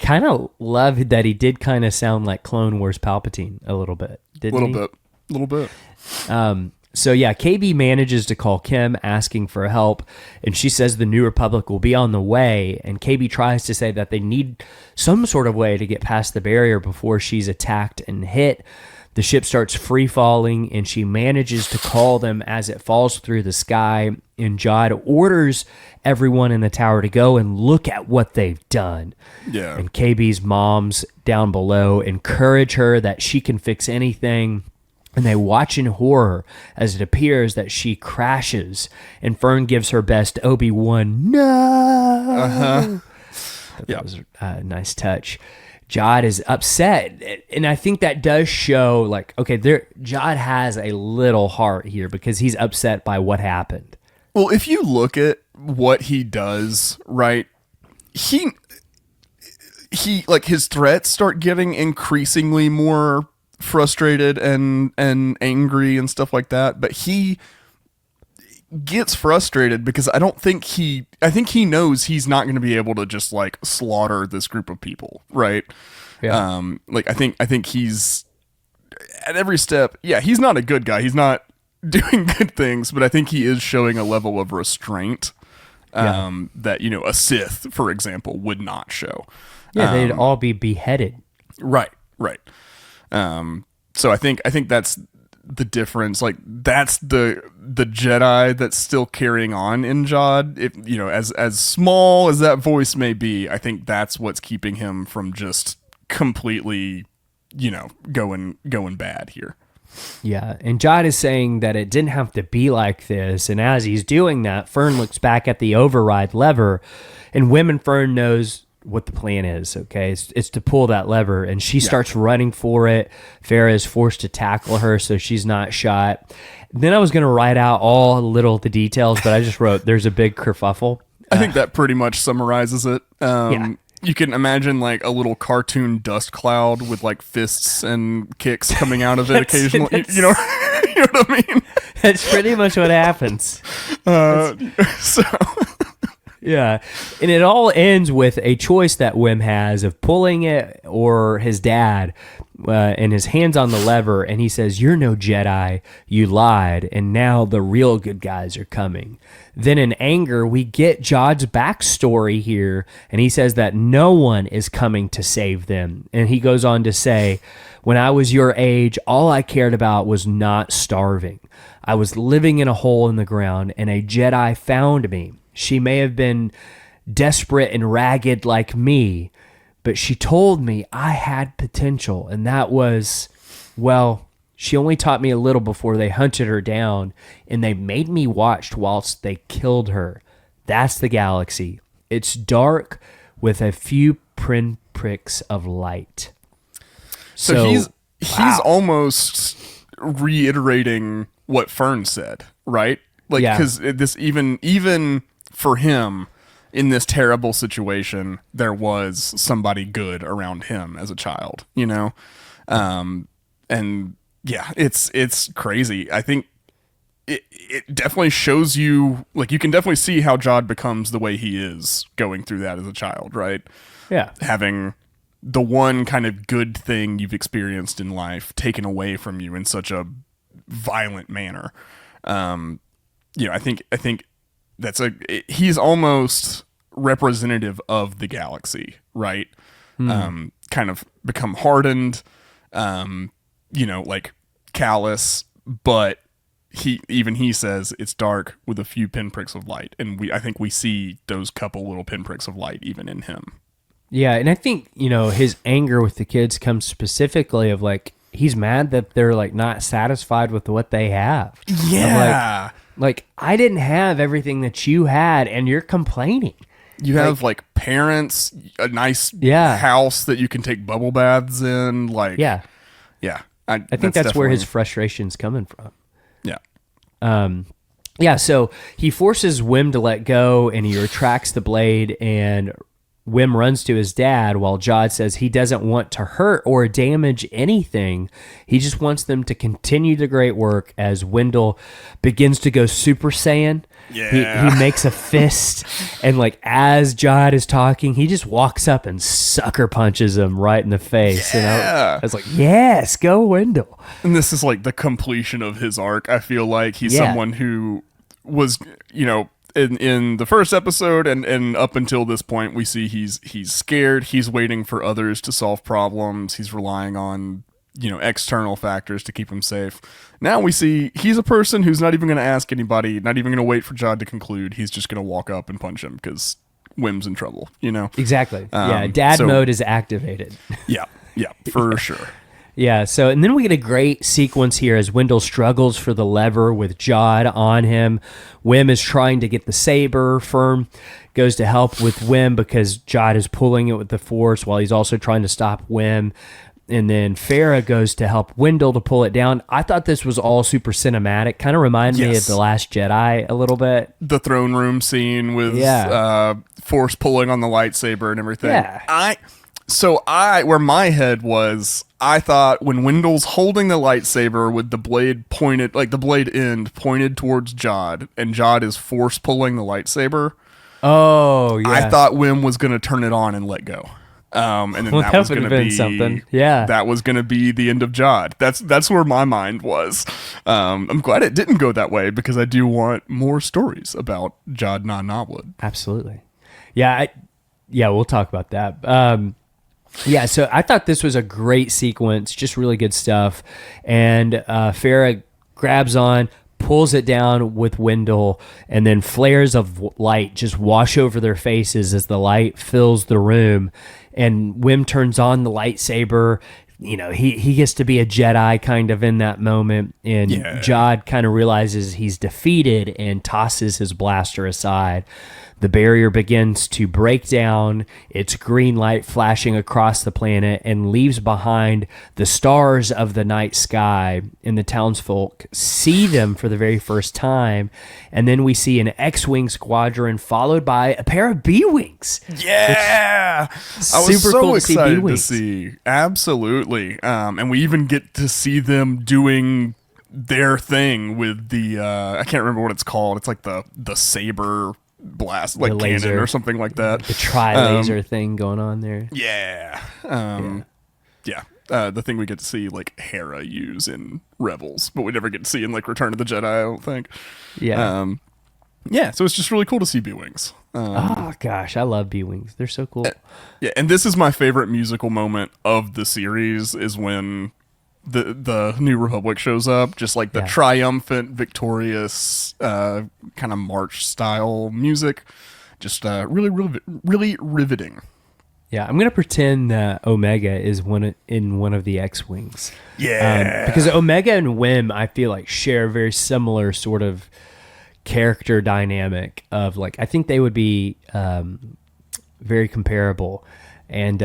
kind of love that he did kind of sound like Clone Wars Palpatine a little bit, didn't he? A little bit. So yeah, KB manages to call Kim asking for help, and she says the New Republic will be on the way, and KB tries to say that they need some sort of way to get past the barrier before she's attacked and hit. The ship starts free falling, and she manages to call them as it falls through the sky, and Jod orders everyone in the tower to go and look at what they've done. Yeah. And KB's moms down below encourage her that she can fix anything, and they watch in horror as it appears that she crashes, and Fern gives her best Obi-Wan, no! That was a nice touch. Jod is upset, and I think that does show, like, okay, Jod has a little heart here because he's upset by what happened. Well, if you look at what he does, right, he like, his threats start getting increasingly more frustrated and angry and stuff like that, but he gets frustrated because I think he knows he's not going to be able to just, like, slaughter this group of people, right? Like, I think he's at every step, he's not a good guy. He's not doing good things, but I think he is showing a level of restraint that, you know, a Sith, for example, would not show. Yeah, they'd all be beheaded. Right. So I think that's the difference. Like, that's the Jedi that's still carrying on in Jod. If, you know, as small as that voice may be, I think that's what's keeping him from just completely, you know, going bad here. Yeah, and Jod is saying that it didn't have to be like this, and as he's doing that, Fern looks back at the override lever, and Women Fern knows what the plan is, okay? It's to pull that lever, and she starts running for it. Farrah is forced to tackle her so she's not shot. Then I was going to write out the details, but I just wrote, there's a big kerfuffle. I think that pretty much summarizes it. You can imagine like a little cartoon dust cloud with like fists and kicks coming out of it occasionally. You know what I mean? That's pretty much what happens. So yeah, and it all ends with a choice that Wim has of pulling it or his dad, and his hands on the lever, and he says, "You're no Jedi, you lied, and now the real good guys are coming." Then in anger, we get Jod's backstory here, and he says that no one is coming to save them. And he goes on to say, "When I was your age, all I cared about was not starving. I was living in a hole in the ground, and a Jedi found me. She may have been desperate and ragged like me, but she told me I had potential, and that was, well, she only taught me a little before they hunted her down, and they made me watch whilst they killed her. That's the galaxy. It's dark with a few pinpricks of light." So he's almost reiterating what Fern said, right? Like, because this even for him in this terrible situation, there was somebody good around him as a child, you know? And yeah, it's crazy. I think it definitely shows you, like, you can definitely see how Jod becomes the way he is going through that as a child, right? Yeah. Having the one kind of good thing you've experienced in life taken away from you in such a violent manner. You know, I think he's almost representative of the galaxy, right? Kind of become hardened, you know, like callous, but he says it's dark with a few pinpricks of light, and I think we see those couple little pinpricks of light even in him. Yeah, and I think, you know, his anger with the kids comes specifically of, like, he's mad that they're, like, not satisfied with what they have. Yeah. Like, I didn't have everything that you had, and you're complaining. You have, like, parents, a nice house that you can take bubble baths in. Like, yeah. I think that's where his frustration's coming from. Yeah. Yeah, so he forces Wim to let go, and he retracts the blade, and Wim runs to his dad while Jod says he doesn't want to hurt or damage anything. He just wants them to continue the great work as Wendell begins to go Super Saiyan. Yeah. He makes a fist, and like as Jod is talking, he just walks up and sucker punches him right in the face. Yeah. And I was like, yes, go Wendell. And this is like the completion of his arc. I feel like he's someone who was, you know, in the first episode and up until this point, we see he's scared. He's waiting for others to solve problems. He's relying on, you know, external factors to keep him safe. Now we see he's a person who's not even going to ask anybody, not even going to wait for Jod to conclude. He's just going to walk up and punch him because Wim's in trouble, you know? Exactly. Dad mode is activated. Yeah, for sure. Yeah, so, and then we get a great sequence here as Wendell struggles for the lever with Jod on him. Wim is trying to get the saber. Fern goes to help with Wim because Jod is pulling it with the Force while he's also trying to stop Wim. And then Farrah goes to help Wendell to pull it down. I thought this was all super cinematic. Kind of reminded me of The Last Jedi a little bit. The throne room scene with Force pulling on the lightsaber and everything. Yeah. Where my head was, I thought when Wendell's holding the lightsaber with the blade pointed, like the blade end pointed towards Jod, and Jod is Force pulling the lightsaber. Oh, yeah. I thought Wim was going to turn it on and let go. And then Well, that that was would going have to been be something. Yeah. That was going to be the end of Jod. That's where my mind was. I'm glad it didn't go that way because I do want more stories about Jod Na Nawood. Absolutely. Yeah. We'll talk about that. Yeah, so I thought this was a great sequence, just really good stuff. And Farrah grabs on, pulls it down with Wendell, and then flares of light just wash over their faces as the light fills the room. And Wim turns on the lightsaber. You know, he gets to be a Jedi kind of in that moment. And Jod kind of realizes he's defeated and tosses his blaster aside. The barrier begins to break down, its green light flashing across the planet, and leaves behind the stars of the night sky. And the townsfolk see them for the very first time. And then we see an X-Wing squadron followed by a pair of B-Wings. Yeah! I was Super so cool to see excited to B-Wings. see. Absolutely. And we even get to see them doing their thing with the, I can't remember what it's called. It's like the saber blast, like The laser. cannon or something like that. The tri-laser thing going on there. Yeah. The thing we get to see like Hera use in Rebels, but we never get to see in like Return of the Jedi, I don't think. Yeah. So it's just really cool to see B-Wings. Oh, gosh. I love B-Wings. They're so cool. Yeah, and this is my favorite musical moment of the series is when the New Republic shows up, just like the triumphant, victorious kind of march style music. Just really riveting. Yeah, I'm gonna pretend that Omega is in one of the X-Wings. Yeah, because Omega and Wim, I feel like share a very similar sort of character dynamic. Of like, I think they would be very comparable. And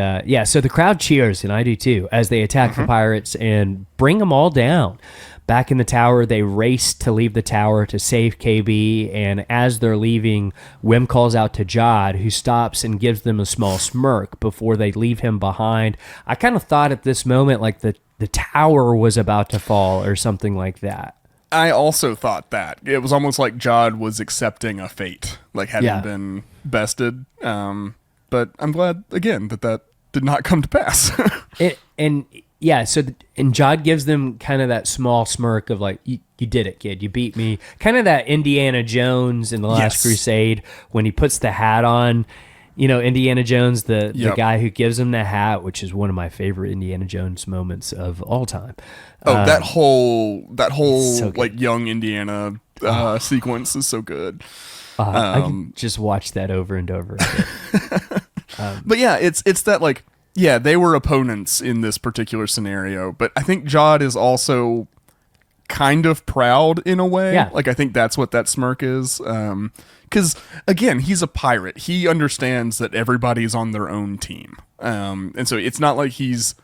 so the crowd cheers, and I do too, as they attack the pirates and bring them all down. Back in the tower, they race to leave the tower to save KB, and as they're leaving, Wim calls out to Jod, who stops and gives them a small smirk before they leave him behind. I kind of thought at this moment like the tower was about to fall or something like that. I also thought that. It was almost like Jod was accepting a fate, like having been bested. But I'm glad, again, that did not come to pass. And Jod gives them kind of that small smirk of like, you did it, kid. You beat me. Kind of that Indiana Jones in The Last Crusade when he puts the hat on. You know, Indiana Jones, the guy who gives him the hat, which is one of my favorite Indiana Jones moments of all time. That whole so like young Indiana sequence is so good. I can just watch that over and over again. But yeah, it's that like, yeah, they were opponents in this particular scenario, but I think Jod is also kind of proud in a way. Yeah. Like, I think that's what that smirk is. Because, again, he's a pirate. He understands that everybody's on their own team. And so it's not like he's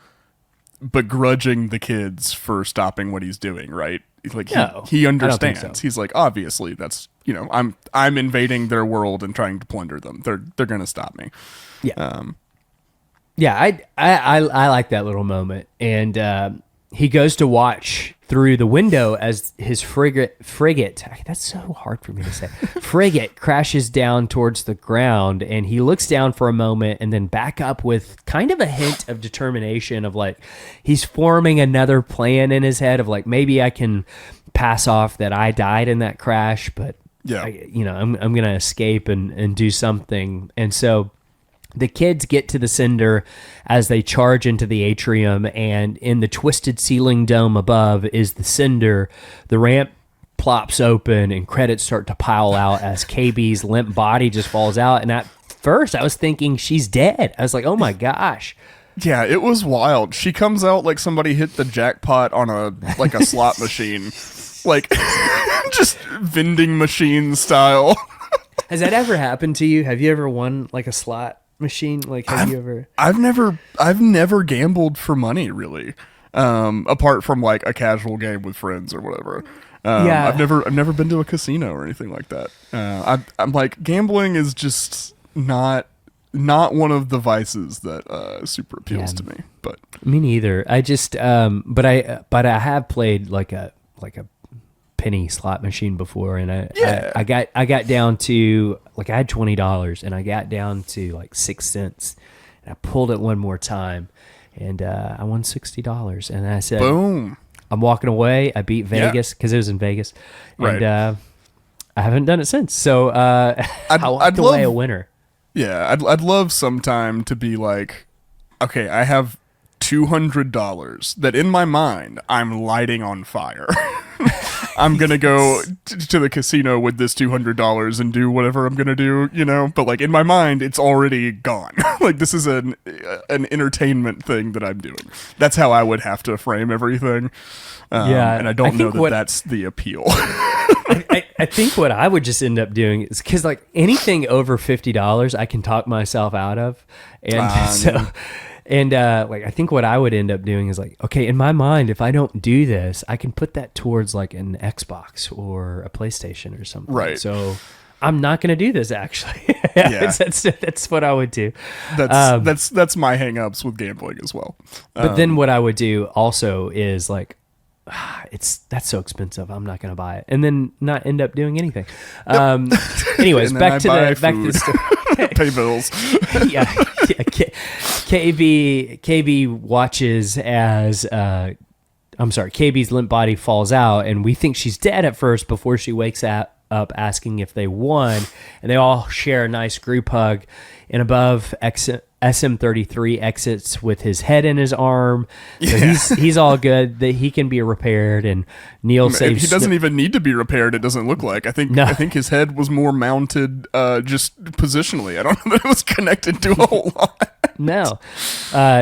begrudging the kids for stopping what he's doing, right? Like, he understands. So. He's like, obviously, that's, you know, I'm invading their world and trying to plunder them. They're going to stop me. Yeah. I like that little moment. And he goes to watch through the window as his frigate, that's so hard for me to say, frigate crashes down towards the ground, and he looks down for a moment and then back up with kind of a hint of determination of like, he's forming another plan in his head of like, maybe I can pass off that I died in that crash, but I'm going to escape and do something. And so the kids get to the cinder as they charge into the atrium, and in the twisted ceiling dome above is the cinder. The ramp plops open and credits start to pile out as KB's limp body just falls out. And at first I was thinking she's dead. I was like, oh my gosh. Yeah, it was wild. She comes out like somebody hit the jackpot on a slot machine. Like just vending machine style. Has that ever happened to you? Have you ever won like a slot machine? Like, have you ever? I've never gambled for money really, apart from like a casual game with friends or whatever. I've never been to a casino or anything like that. I'm like, gambling is just not one of the vices that super appeals to me. But me neither. I just but I have played like a penny slot machine before, and I got down to like, I had $20 and I got down to like 6 cents, And I pulled it one more time, and I won $60. And I said, boom. I'm walking away. I beat Vegas because it was in Vegas. And I haven't done it since. So I walked away a winner. Yeah, I'd love sometime to be like, okay, I have $200 that in my mind I'm lighting on fire. I'm going to go to the casino with this $200 and do whatever I'm going to do, you know? But like in my mind, it's already gone. Like this is an entertainment thing that I'm doing. That's how I would have to frame everything. And I don't know that that's the appeal. I think what I would just end up doing is because like anything over $50, I can talk myself out of. And like I think what I would end up doing is like, okay, in my mind, if I don't do this, I can put that towards like an Xbox or a PlayStation or something. Right. So I'm not going to do this actually. Yeah. that's what I would do. That's my hang-ups with gambling as well. But then what I would do also is like, that's so expensive. I'm not going to buy it, and then not end up doing anything. Anyways, back to the story. Pay bills. yeah. KB watches as KB's limp body falls out, and we think she's dead at first before she wakes up asking if they won, and they all share a nice group hug. And above, SM33 exits with his head in his arm. So he's all good. That he can be repaired, and Neil saves. He doesn't even need to be repaired. It doesn't look like. I think his head was more mounted just positionally. I don't know that it was connected to a whole lot. No.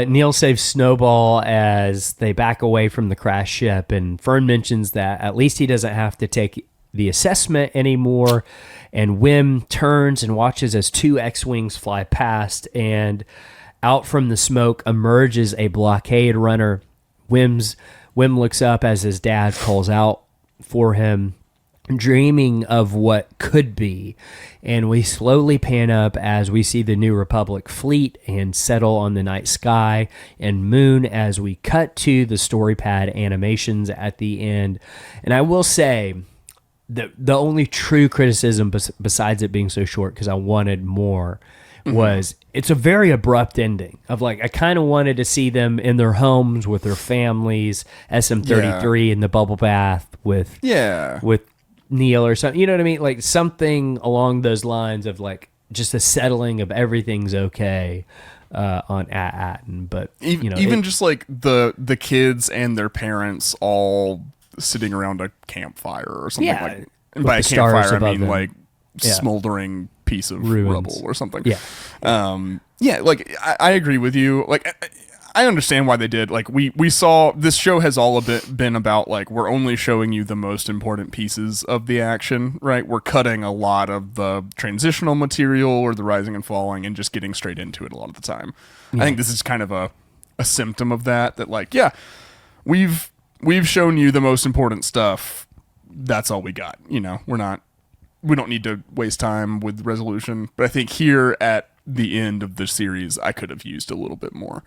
Neil saves Snowball as they back away from the crash ship, and Fern mentions that at least he doesn't have to take the assessment anymore. And Wim turns and watches as two X-Wings fly past, and out from the smoke emerges a blockade runner. Wim looks up as his dad calls out for him, dreaming of what could be. And we slowly pan up as we see the New Republic fleet and settle on the night sky and moon as we cut to the story pad animations at the end. And I will say, the only true criticism besides it being so short, because I wanted more, was it's a very abrupt ending of like, I kind of wanted to see them in their homes with their families, SM33 in the bubble bath with Neil or something, you know what I mean? Like something along those lines of like just a settling of everything's okay on Atten. But even just like the kids and their parents all sitting around a campfire or something like. And by a campfire, I mean like smoldering piece of rubble or something. Yeah. Like I agree with you. Like I understand why they did. Like we saw this show has all been about like we're only showing you the most important pieces of the action, right? We're cutting a lot of the transitional material or the rising and falling and just getting straight into it a lot of the time. I think this is kind of a symptom of that like we've shown you the most important stuff. That's all we got. You know, we don't need to waste time with resolution. But I think here at the end of the series, I could have used a little bit more.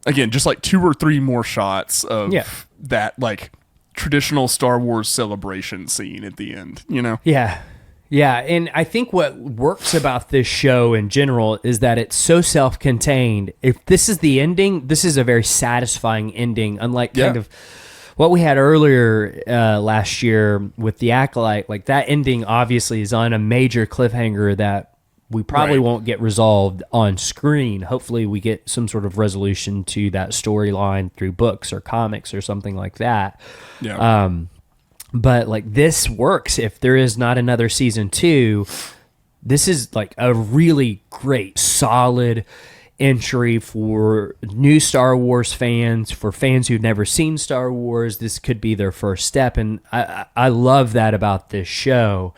Again, just like 2 or 3 more shots of that like traditional Star Wars celebration scene at the end, you know? Yeah. And I think what works about this show in general is that it's so self-contained. If this is the ending, this is a very satisfying ending, unlike kind of what we had earlier last year with The Acolyte. Like that ending obviously is on a major cliffhanger that we probably won't get resolved on screen. Hopefully we get some sort of resolution to that storyline through books or comics or something like that. Yeah. But like this works. If there is not another season 2, this is like a really great, solid entry for new Star Wars fans, for fans who've never seen Star Wars. This could be their first step, and I love that about this show.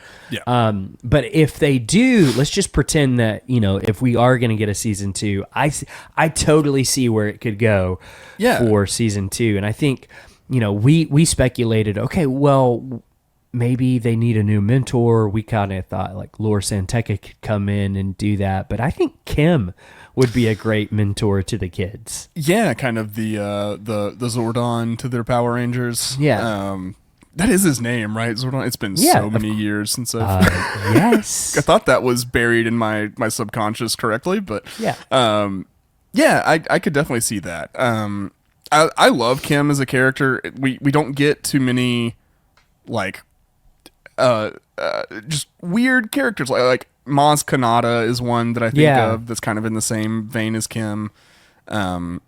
But if they do, let's just pretend that, you know, if we are going to get a season 2, I totally see where it could go for season 2. And I think, you know, we speculated, okay, well, maybe they need a new mentor. We kind of thought like Lor Santeca could come in and do that, but I think Kim would be a great mentor to the kids. Yeah, kind of the Zordon to their Power Rangers. Yeah. That is his name, right? Zordon. It's been so many years since I've yes. I thought that was buried in my subconscious correctly, but Yeah, I could definitely see that. I love Kim as a character. We don't get too many like just weird characters like Maz Kanata is one that I think of that's kind of in the same vein as Kim. I don't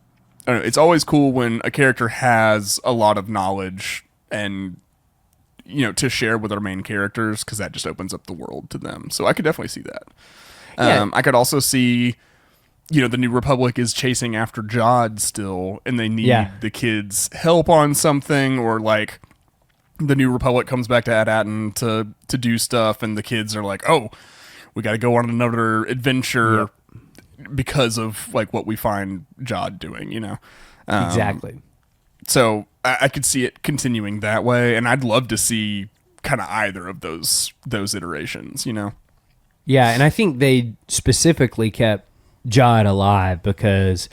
know, it's always cool when a character has a lot of knowledge and to share with our main characters, because that just opens up the world to them. So I could definitely see that. I could also see the New Republic is chasing after Jod still, and they need the kids' help on something, or like the New Republic comes back to At-Aten to do stuff, and the kids are like, oh, we got to go on another adventure because of like what we find Jod doing, Exactly. So I could see it continuing that way, and I'd love to see kind of either of those iterations, Yeah, and I think they specifically kept Jod alive because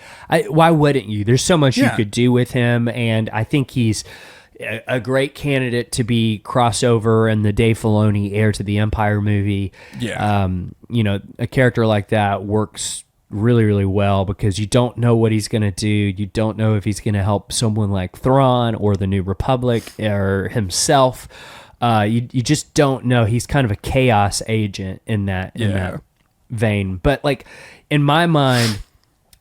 why wouldn't you? There's so much you could do with him, and I think he's a great candidate to be crossover in the Dave Filoni Heir to the Empire movie. Yeah. A character like that works really, really well because you don't know what he's going to do. You don't know if he's going to help someone like Thrawn or the New Republic or himself. You just don't know. He's kind of a chaos agent in that vein. But like in my mind,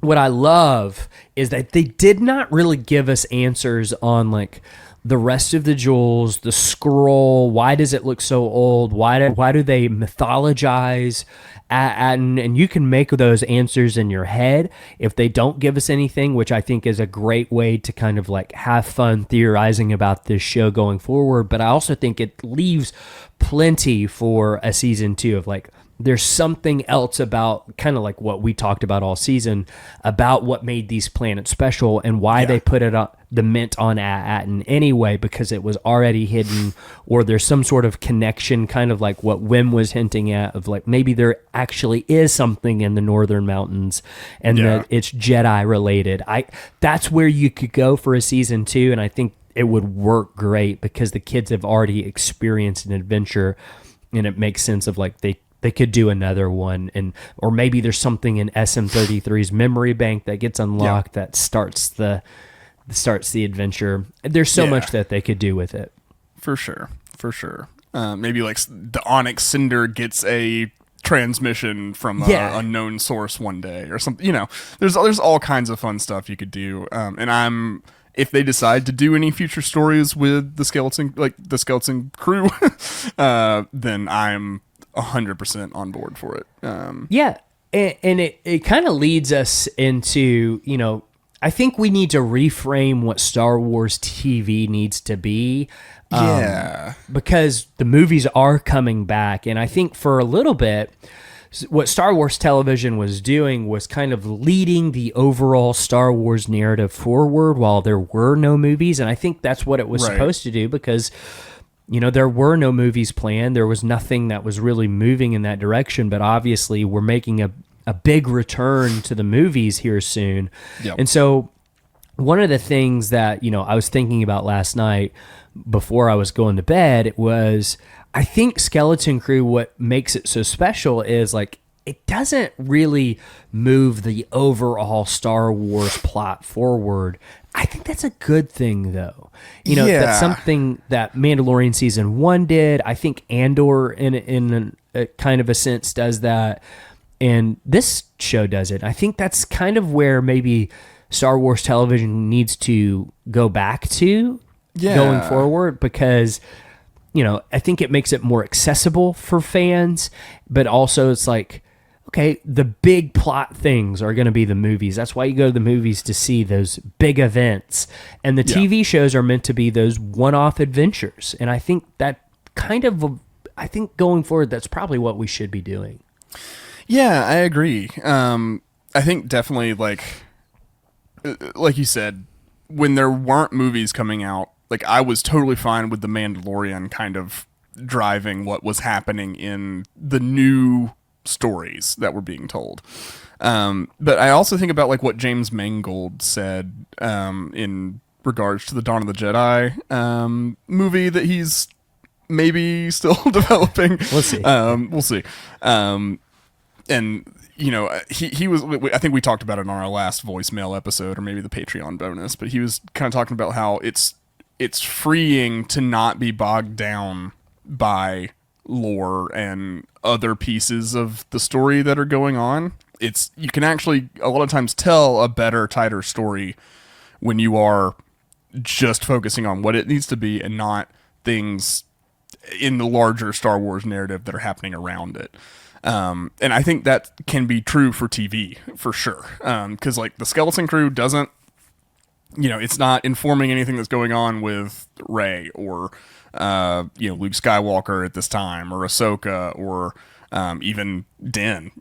what I love is that they did not really give us answers on like the rest of the jewels, the scroll. Why does it look so old? Why do they mythologize Aten? And you can make those answers in your head if they don't give us anything, which I think is a great way to kind of like have fun theorizing about this show going forward. But I also think it leaves plenty for a season 2 of like, there's something else about kind of like what we talked about all season about what made these planets special and why they put it on the mint on Aten anyway, because it was already hidden, or there's some sort of connection, kind of like what Wim was hinting at of like maybe there actually is something in the northern mountains and that it's Jedi related. That's where you could go for a season 2, and I think it would work great because the kids have already experienced an adventure, and it makes sense of like they could do another one, or maybe there's something in SM33's memory bank that gets unlocked that starts the adventure. There's so much that they could do with it. For sure. Maybe like the Onyx Cinder gets a transmission from an unknown source one day or something. There's all kinds of fun stuff you could do. And if they decide to do any future stories with the skeleton crew, then I'm 100% on board for it. And it kind of leads us into, I think we need to reframe what Star Wars TV needs to be. Because the movies are coming back. And I think for a little bit, what Star Wars television was doing was kind of leading the overall Star Wars narrative forward while there were no movies. And I think that's what it was supposed to do because there were no movies planned. There was nothing that was really moving in that direction. But obviously, we're making a big return to the movies here soon. Yep. And so one of the things that, I was thinking about last night before I was going to bed was I think Skeleton Crew, what makes it so special is like it doesn't really move the overall Star Wars plot forward. I think that's a good thing, though. That's something that Mandalorian Season 1 did. I think Andor, in a kind of a sense, does that. And this show does it. I think that's kind of where maybe Star Wars television needs to go back to going forward because, I think it makes it more accessible for fans, but also it's like, okay, the big plot things are going to be the movies. That's why you go to the movies to see those big events. And the TV shows are meant to be those one-off adventures. And I think that I think going forward, that's probably what we should be doing. Yeah, I agree. I think definitely like you said, when there weren't movies coming out, like I was totally fine with The Mandalorian kind of driving what was happening in the new stories that were being told. But I also think about like what James Mangold said in regards to the Dawn of the Jedi movie that he's maybe still developing. We'll see. We'll see. And he was, I think we talked about it on our last voicemail episode, or maybe the Patreon bonus, but he was kind of talking about how it's freeing to not be bogged down by lore and other pieces of the story that are going on. You can actually a lot of times tell a better, tighter story when you are just focusing on what it needs to be and not things in the larger Star Wars narrative that are happening around it. And I think that can be true for TV for sure. Because like the Skeleton Crew doesn't, it's not informing anything that's going on with Rey or, Luke Skywalker at this time, or Ahsoka, or even Din.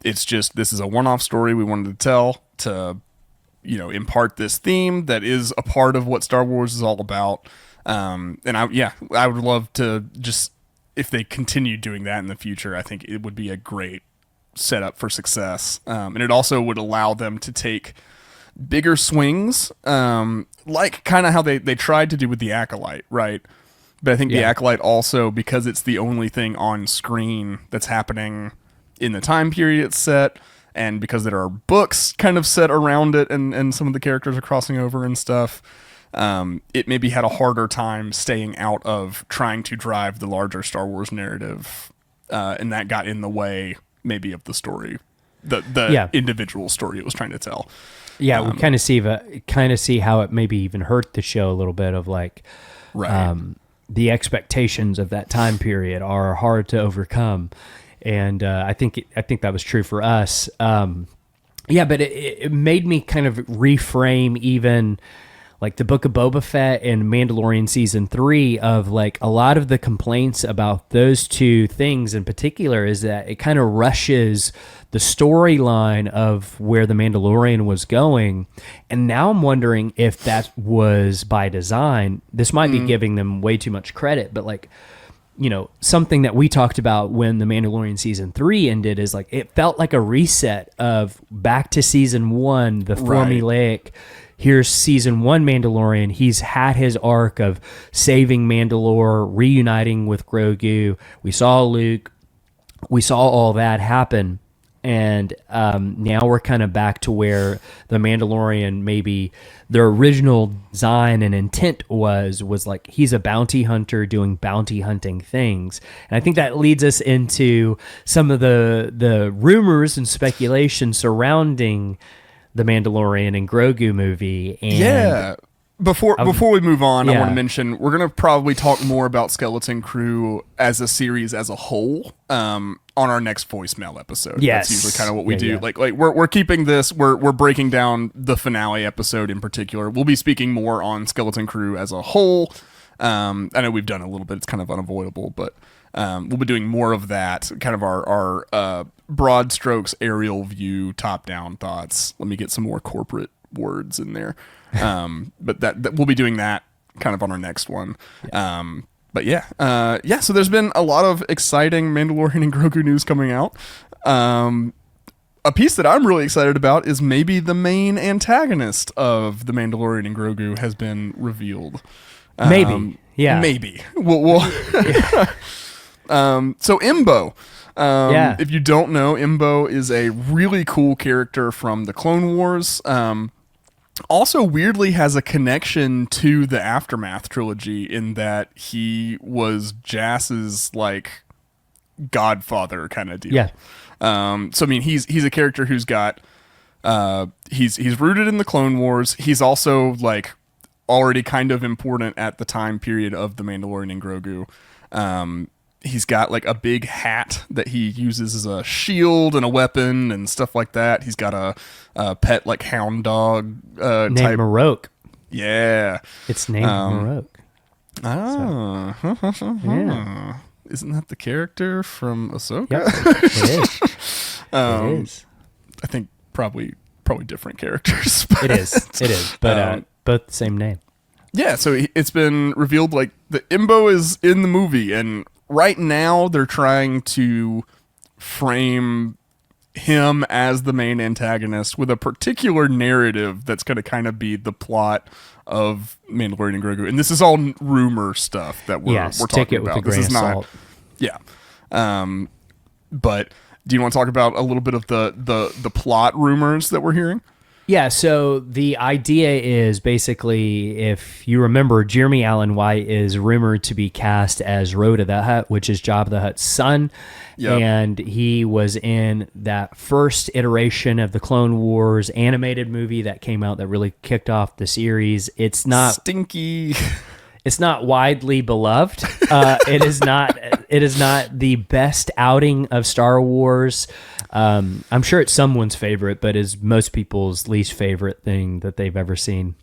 It's just, this is a one-off story we wanted to tell to, impart this theme that is a part of what Star Wars is all about. And I would love to just, if they continue doing that in the future, I think it would be a great setup for success. And it also would allow them to take bigger swings, like kind of how they tried to do with the Acolyte, right? But I think the Acolyte also, because it's the only thing on screen that's happening in the time period it's set, and because there are books kind of set around it, and some of the characters are crossing over and stuff, it maybe had a harder time staying out of trying to drive the larger Star Wars narrative, and that got in the way maybe of the story, the individual story it was trying to tell. Yeah, we kind of see how it maybe even hurt the show a little bit of like, right. The expectations of that time period are hard to overcome, and I think that was true for us. But it made me kind of reframe even like the Book of Boba Fett and Mandalorian Season 3 of like a lot of the complaints about those two things in particular is that it kind of rushes the storyline of where the Mandalorian was going. And now I'm wondering if that was by design. This might be giving them way too much credit, but like, something that we talked about when the Mandalorian Season 3 ended is like, it felt like a reset of back to Season 1, the formulaic, here's Season 1 Mandalorian. He's had his arc of saving Mandalore, reuniting with Grogu. We saw Luke. We saw all that happen. And now we're kind of back to where the Mandalorian, maybe their original design and intent was like, he's a bounty hunter doing bounty hunting things. And I think that leads us into some of the rumors and speculation surrounding the Mandalorian and Grogu movie. And Before we move on, I want to mention we're going to probably talk more about Skeleton Crew as a series as a whole on our next voicemail episode. Yes. That's usually kind of what we do. Yeah. Like we're keeping this, we're breaking down the finale episode in particular. We'll be speaking more on Skeleton Crew as a whole. I know we've done a little bit. It's kind of unavoidable, but we'll be doing more of that, kind of our broad strokes aerial view, top-down thoughts. Let me get some more corporate words in there. But that we'll be doing that kind of on our next one. So there's been a lot of exciting Mandalorian and Grogu news coming out. A piece that I'm really excited about is maybe the main antagonist of the Mandalorian and Grogu has been revealed. Maybe. We'll so Imbo. If you don't know, Imbo is a really cool character from the Clone Wars. Also weirdly has a connection to the Aftermath trilogy in that he was Jass's like godfather kind of deal. Yeah. So I mean he's a character who's got he's rooted in the Clone Wars. He's also like already kind of important at the time period of the Mandalorian and Grogu. He's got like a big hat that he uses as a shield and a weapon and stuff like that. He's got a pet like hound dog named type. Marok. Yeah, it's named Marok. Yeah. Isn't that the character from Ahsoka? Yep. It is. I think probably different characters. It is. But both the same name. Yeah. So it's been revealed like the Imbo is in the movie, and right now they're trying to frame him as the main antagonist with a particular narrative that's going to kind of be the plot of Mandalorian and Grogu. And this is all rumor stuff that we're talking take it about. With a grain of salt. Yeah. But Do you want to talk about a little bit of the plot rumors that we're hearing? Yeah, so the idea is basically, if you remember, Jeremy Allen White is rumored to be cast as Rhoda the Hutt, which is Jabba the Hutt's son. Yep. And he was in that first iteration of the Clone Wars animated movie that came out that really kicked off the series. It's not stinky. It's not widely beloved. It is not. It is not the best outing of Star Wars. I'm sure it's someone's favorite, but is most people's least favorite thing that they've ever seen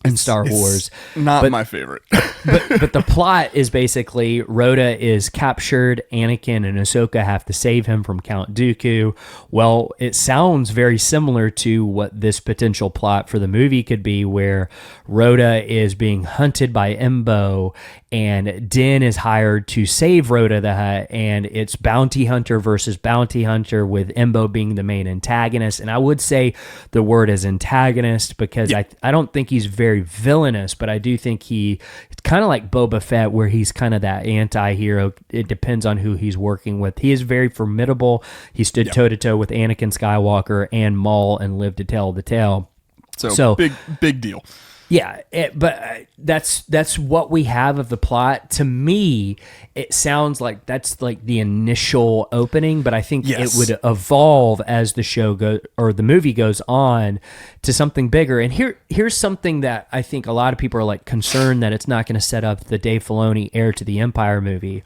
in Star Wars. Not my favorite. but the plot is basically Rhoda is captured. Anakin and Ahsoka have to save him from Count Dooku. Well, it sounds very similar to what this potential plot for the movie could be, where Rhoda is being hunted by Embo, and Din is hired to save Rhoda the Hutt, and it's bounty hunter versus bounty hunter, with Embo being the main antagonist. And I would say the word is antagonist because I don't think he's very villainous, but I do think it's kind of like Boba Fett, where he's kind of that anti-hero. It depends on who he's working with. He is very formidable. He stood toe-to-toe with Anakin Skywalker and Maul and lived to tell the tale. So big deal. Yeah, but that's what we have of the plot. To me, it sounds like that's like the initial opening, but I think it would evolve as the show goes, or the movie goes on, to something bigger. And here's something that I think a lot of people are like concerned that it's not going to set up the Dave Filoni Heir to the Empire movie.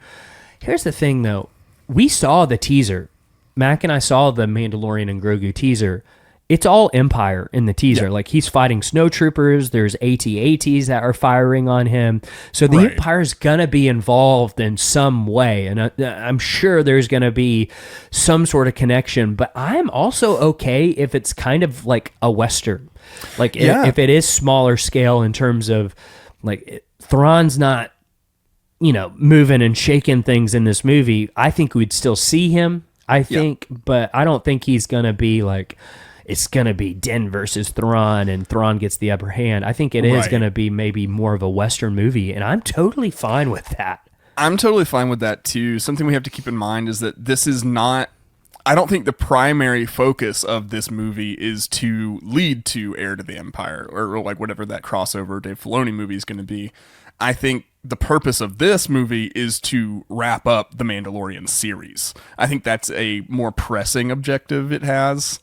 Here's the thing, though. We saw the teaser. Mac and I saw the Mandalorian and Grogu teaser. It's all Empire in the teaser. Like, he's fighting snowtroopers. There's AT-ATs that are firing on him. So the Empire's going to be involved in some way. And I'm sure there's going to be some sort of connection. But I'm also okay if it's kind of like a Western. Like, if it is smaller scale in terms of, like, Thrawn's not, moving and shaking things in this movie. I think we'd still see him, but I don't think he's going to be like... It's going to be Din versus Thrawn, and Thrawn gets the upper hand. I think it is going to be maybe more of a Western movie, and I'm totally fine with that. I'm totally fine with that, too. Something we have to keep in mind is that this is not... I don't think the primary focus of this movie is to lead to Heir to the Empire, or like whatever that crossover Dave Filoni movie is going to be. I think the purpose of this movie is to wrap up the Mandalorian series. I think that's a more pressing objective it has.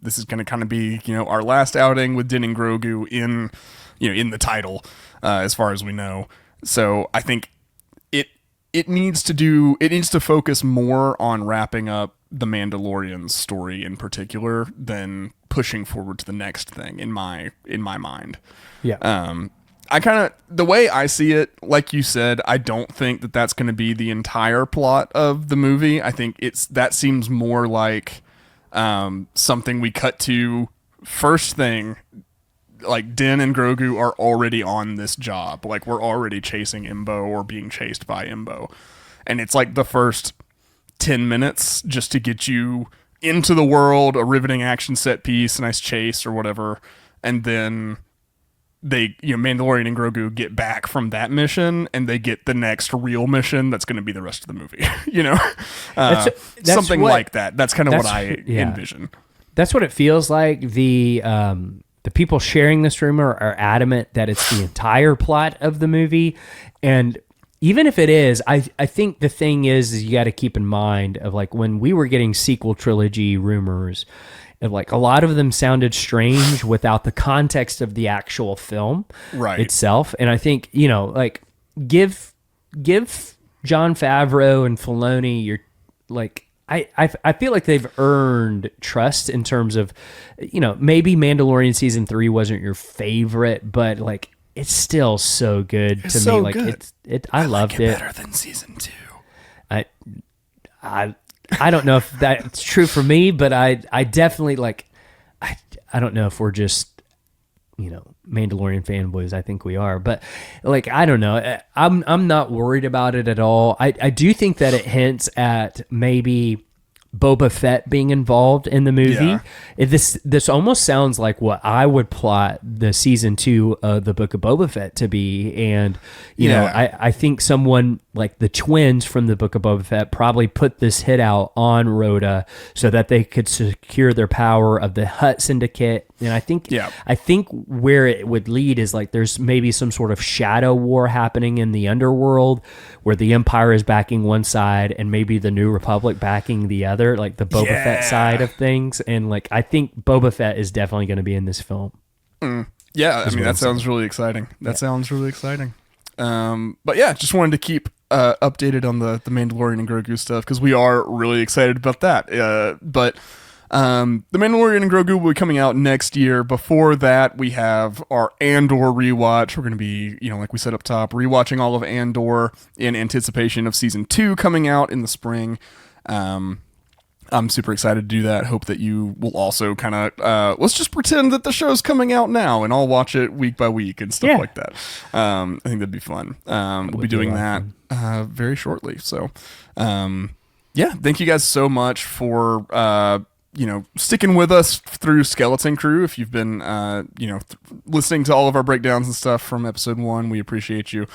This is going to kind of be, our last outing with Din and Grogu in the title, as far as we know. So I think it needs to focus more on wrapping up the Mandalorian story in particular than pushing forward to the next thing in my mind. Yeah. The way I see it, like you said, I don't think that that's going to be the entire plot of the movie. I think that seems more like something we cut to first thing, like Din and Grogu are already on this job. Like, we're already chasing Embo or being chased by Embo. And it's like the first 10 minutes just to get you into the world, a riveting action set piece, a nice chase or whatever. And then... Mandalorian and Grogu get back from that mission, and they get the next real mission that's going to be the rest of the movie. That's something like that. That's kind of what I envision. That's what it feels like. The people sharing this rumor are adamant that it's the entire plot of the movie, and even if it is, I think the thing is you got to keep in mind of, like, when we were getting sequel trilogy rumors. Like, a lot of them sounded strange without the context of the actual film itself. And I think, like, give Jon Favreau and Filoni I feel like they've earned trust in terms of, maybe Mandalorian season 3 wasn't your favorite, but, like, it's still so good to me. Like, good. I loved it. Better than season 2. I don't know if that's true for me, but I definitely, like, I don't know if we're just, Mandalorian fanboys. I think we are, but, like, I don't know. I'm not worried about it at all. I do think that it hints at maybe Boba Fett being involved in the movie. Yeah. This almost sounds like what I would plot the season 2 of the Book of Boba Fett to be. And, you know, I think someone like the twins from the Book of Boba Fett probably put this hit out on Rhoda so that they could secure their power of the Hutt Syndicate. And I think where it would lead is like there's maybe some sort of shadow war happening in the underworld where the Empire is backing one side and maybe the New Republic backing the other, like the Boba Fett side of things. And like I think Boba Fett is definitely going to be in this film. Yeah, I mean that sounds really exciting. Sounds really exciting. But yeah, just wanted to keep updated on the Mandalorian and Grogu stuff because we are really excited about that. But the Mandalorian and Grogu will be coming out next year. Before that, we have our Andor rewatch. We're going to be, you know, like we said up top, rewatching all of Andor in anticipation of season 2 coming out in the spring. I'm super excited to do that. Hope that you will also kind of, let's just pretend that the show's coming out now and I'll watch it week by week and stuff like that. I think that'd be fun. We'll be doing that very shortly. So, yeah, thank you guys so much for, you know, sticking with us through Skeleton Crew. If you've been, you know, listening to all of our breakdowns and stuff from episode 1, we appreciate you.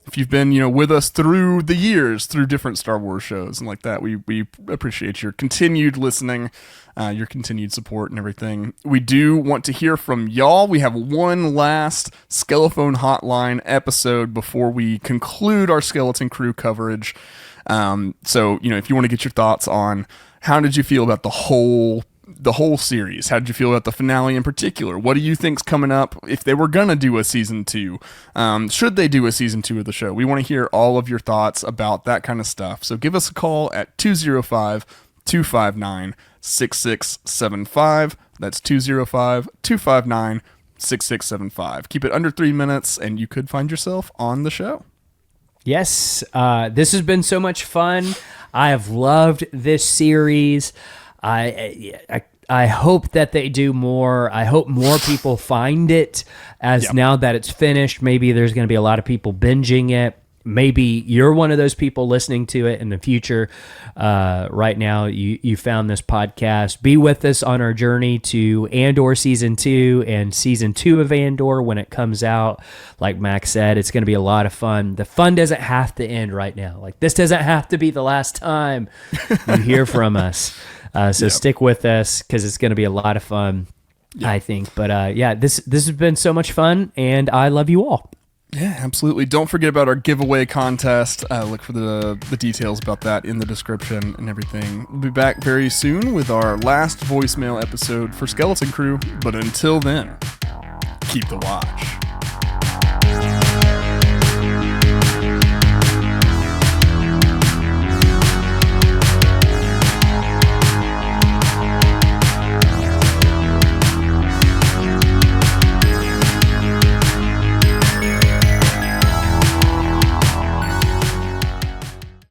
If you've been, you know, with us through the years, through different Star Wars shows and like that, we appreciate your continued listening, your continued support and everything. We do want to hear from y'all. We have one last Skelephone Hotline episode before we conclude our Skeleton Crew coverage. So, you know, if you want to get your thoughts on how did you feel about the whole series? How did you feel about the finale in particular? What do you think's coming up if they were gonna do a season 2? Should they do a season 2 of the show? We want to hear all of your thoughts about that kind of stuff. So give us a call at 205-259-6675. That's 205-259-6675. Keep it under 3 minutes and you could find yourself on the show. Yes, this has been so much fun. I have loved this series. I hope that they do more. I hope more people find it as now that it's finished. Maybe there's going to be a lot of people binging it. Maybe you're one of those people listening to it in the future. Right now, you found this podcast. Be with us on our journey to Andor Season 2 and Season 2 of Andor when it comes out. Like Max said, it's going to be a lot of fun. The fun doesn't have to end right now. Like this doesn't have to be the last time you hear from us. So stick with us because it's going to be a lot of fun, I think. But yeah, this has been so much fun, and I love you all. Yeah, absolutely. Don't forget about our giveaway contest. Look for the details about that in the description and everything. We'll be back very soon with our last voicemail episode for Skeleton Crew. But until then, keep the watch.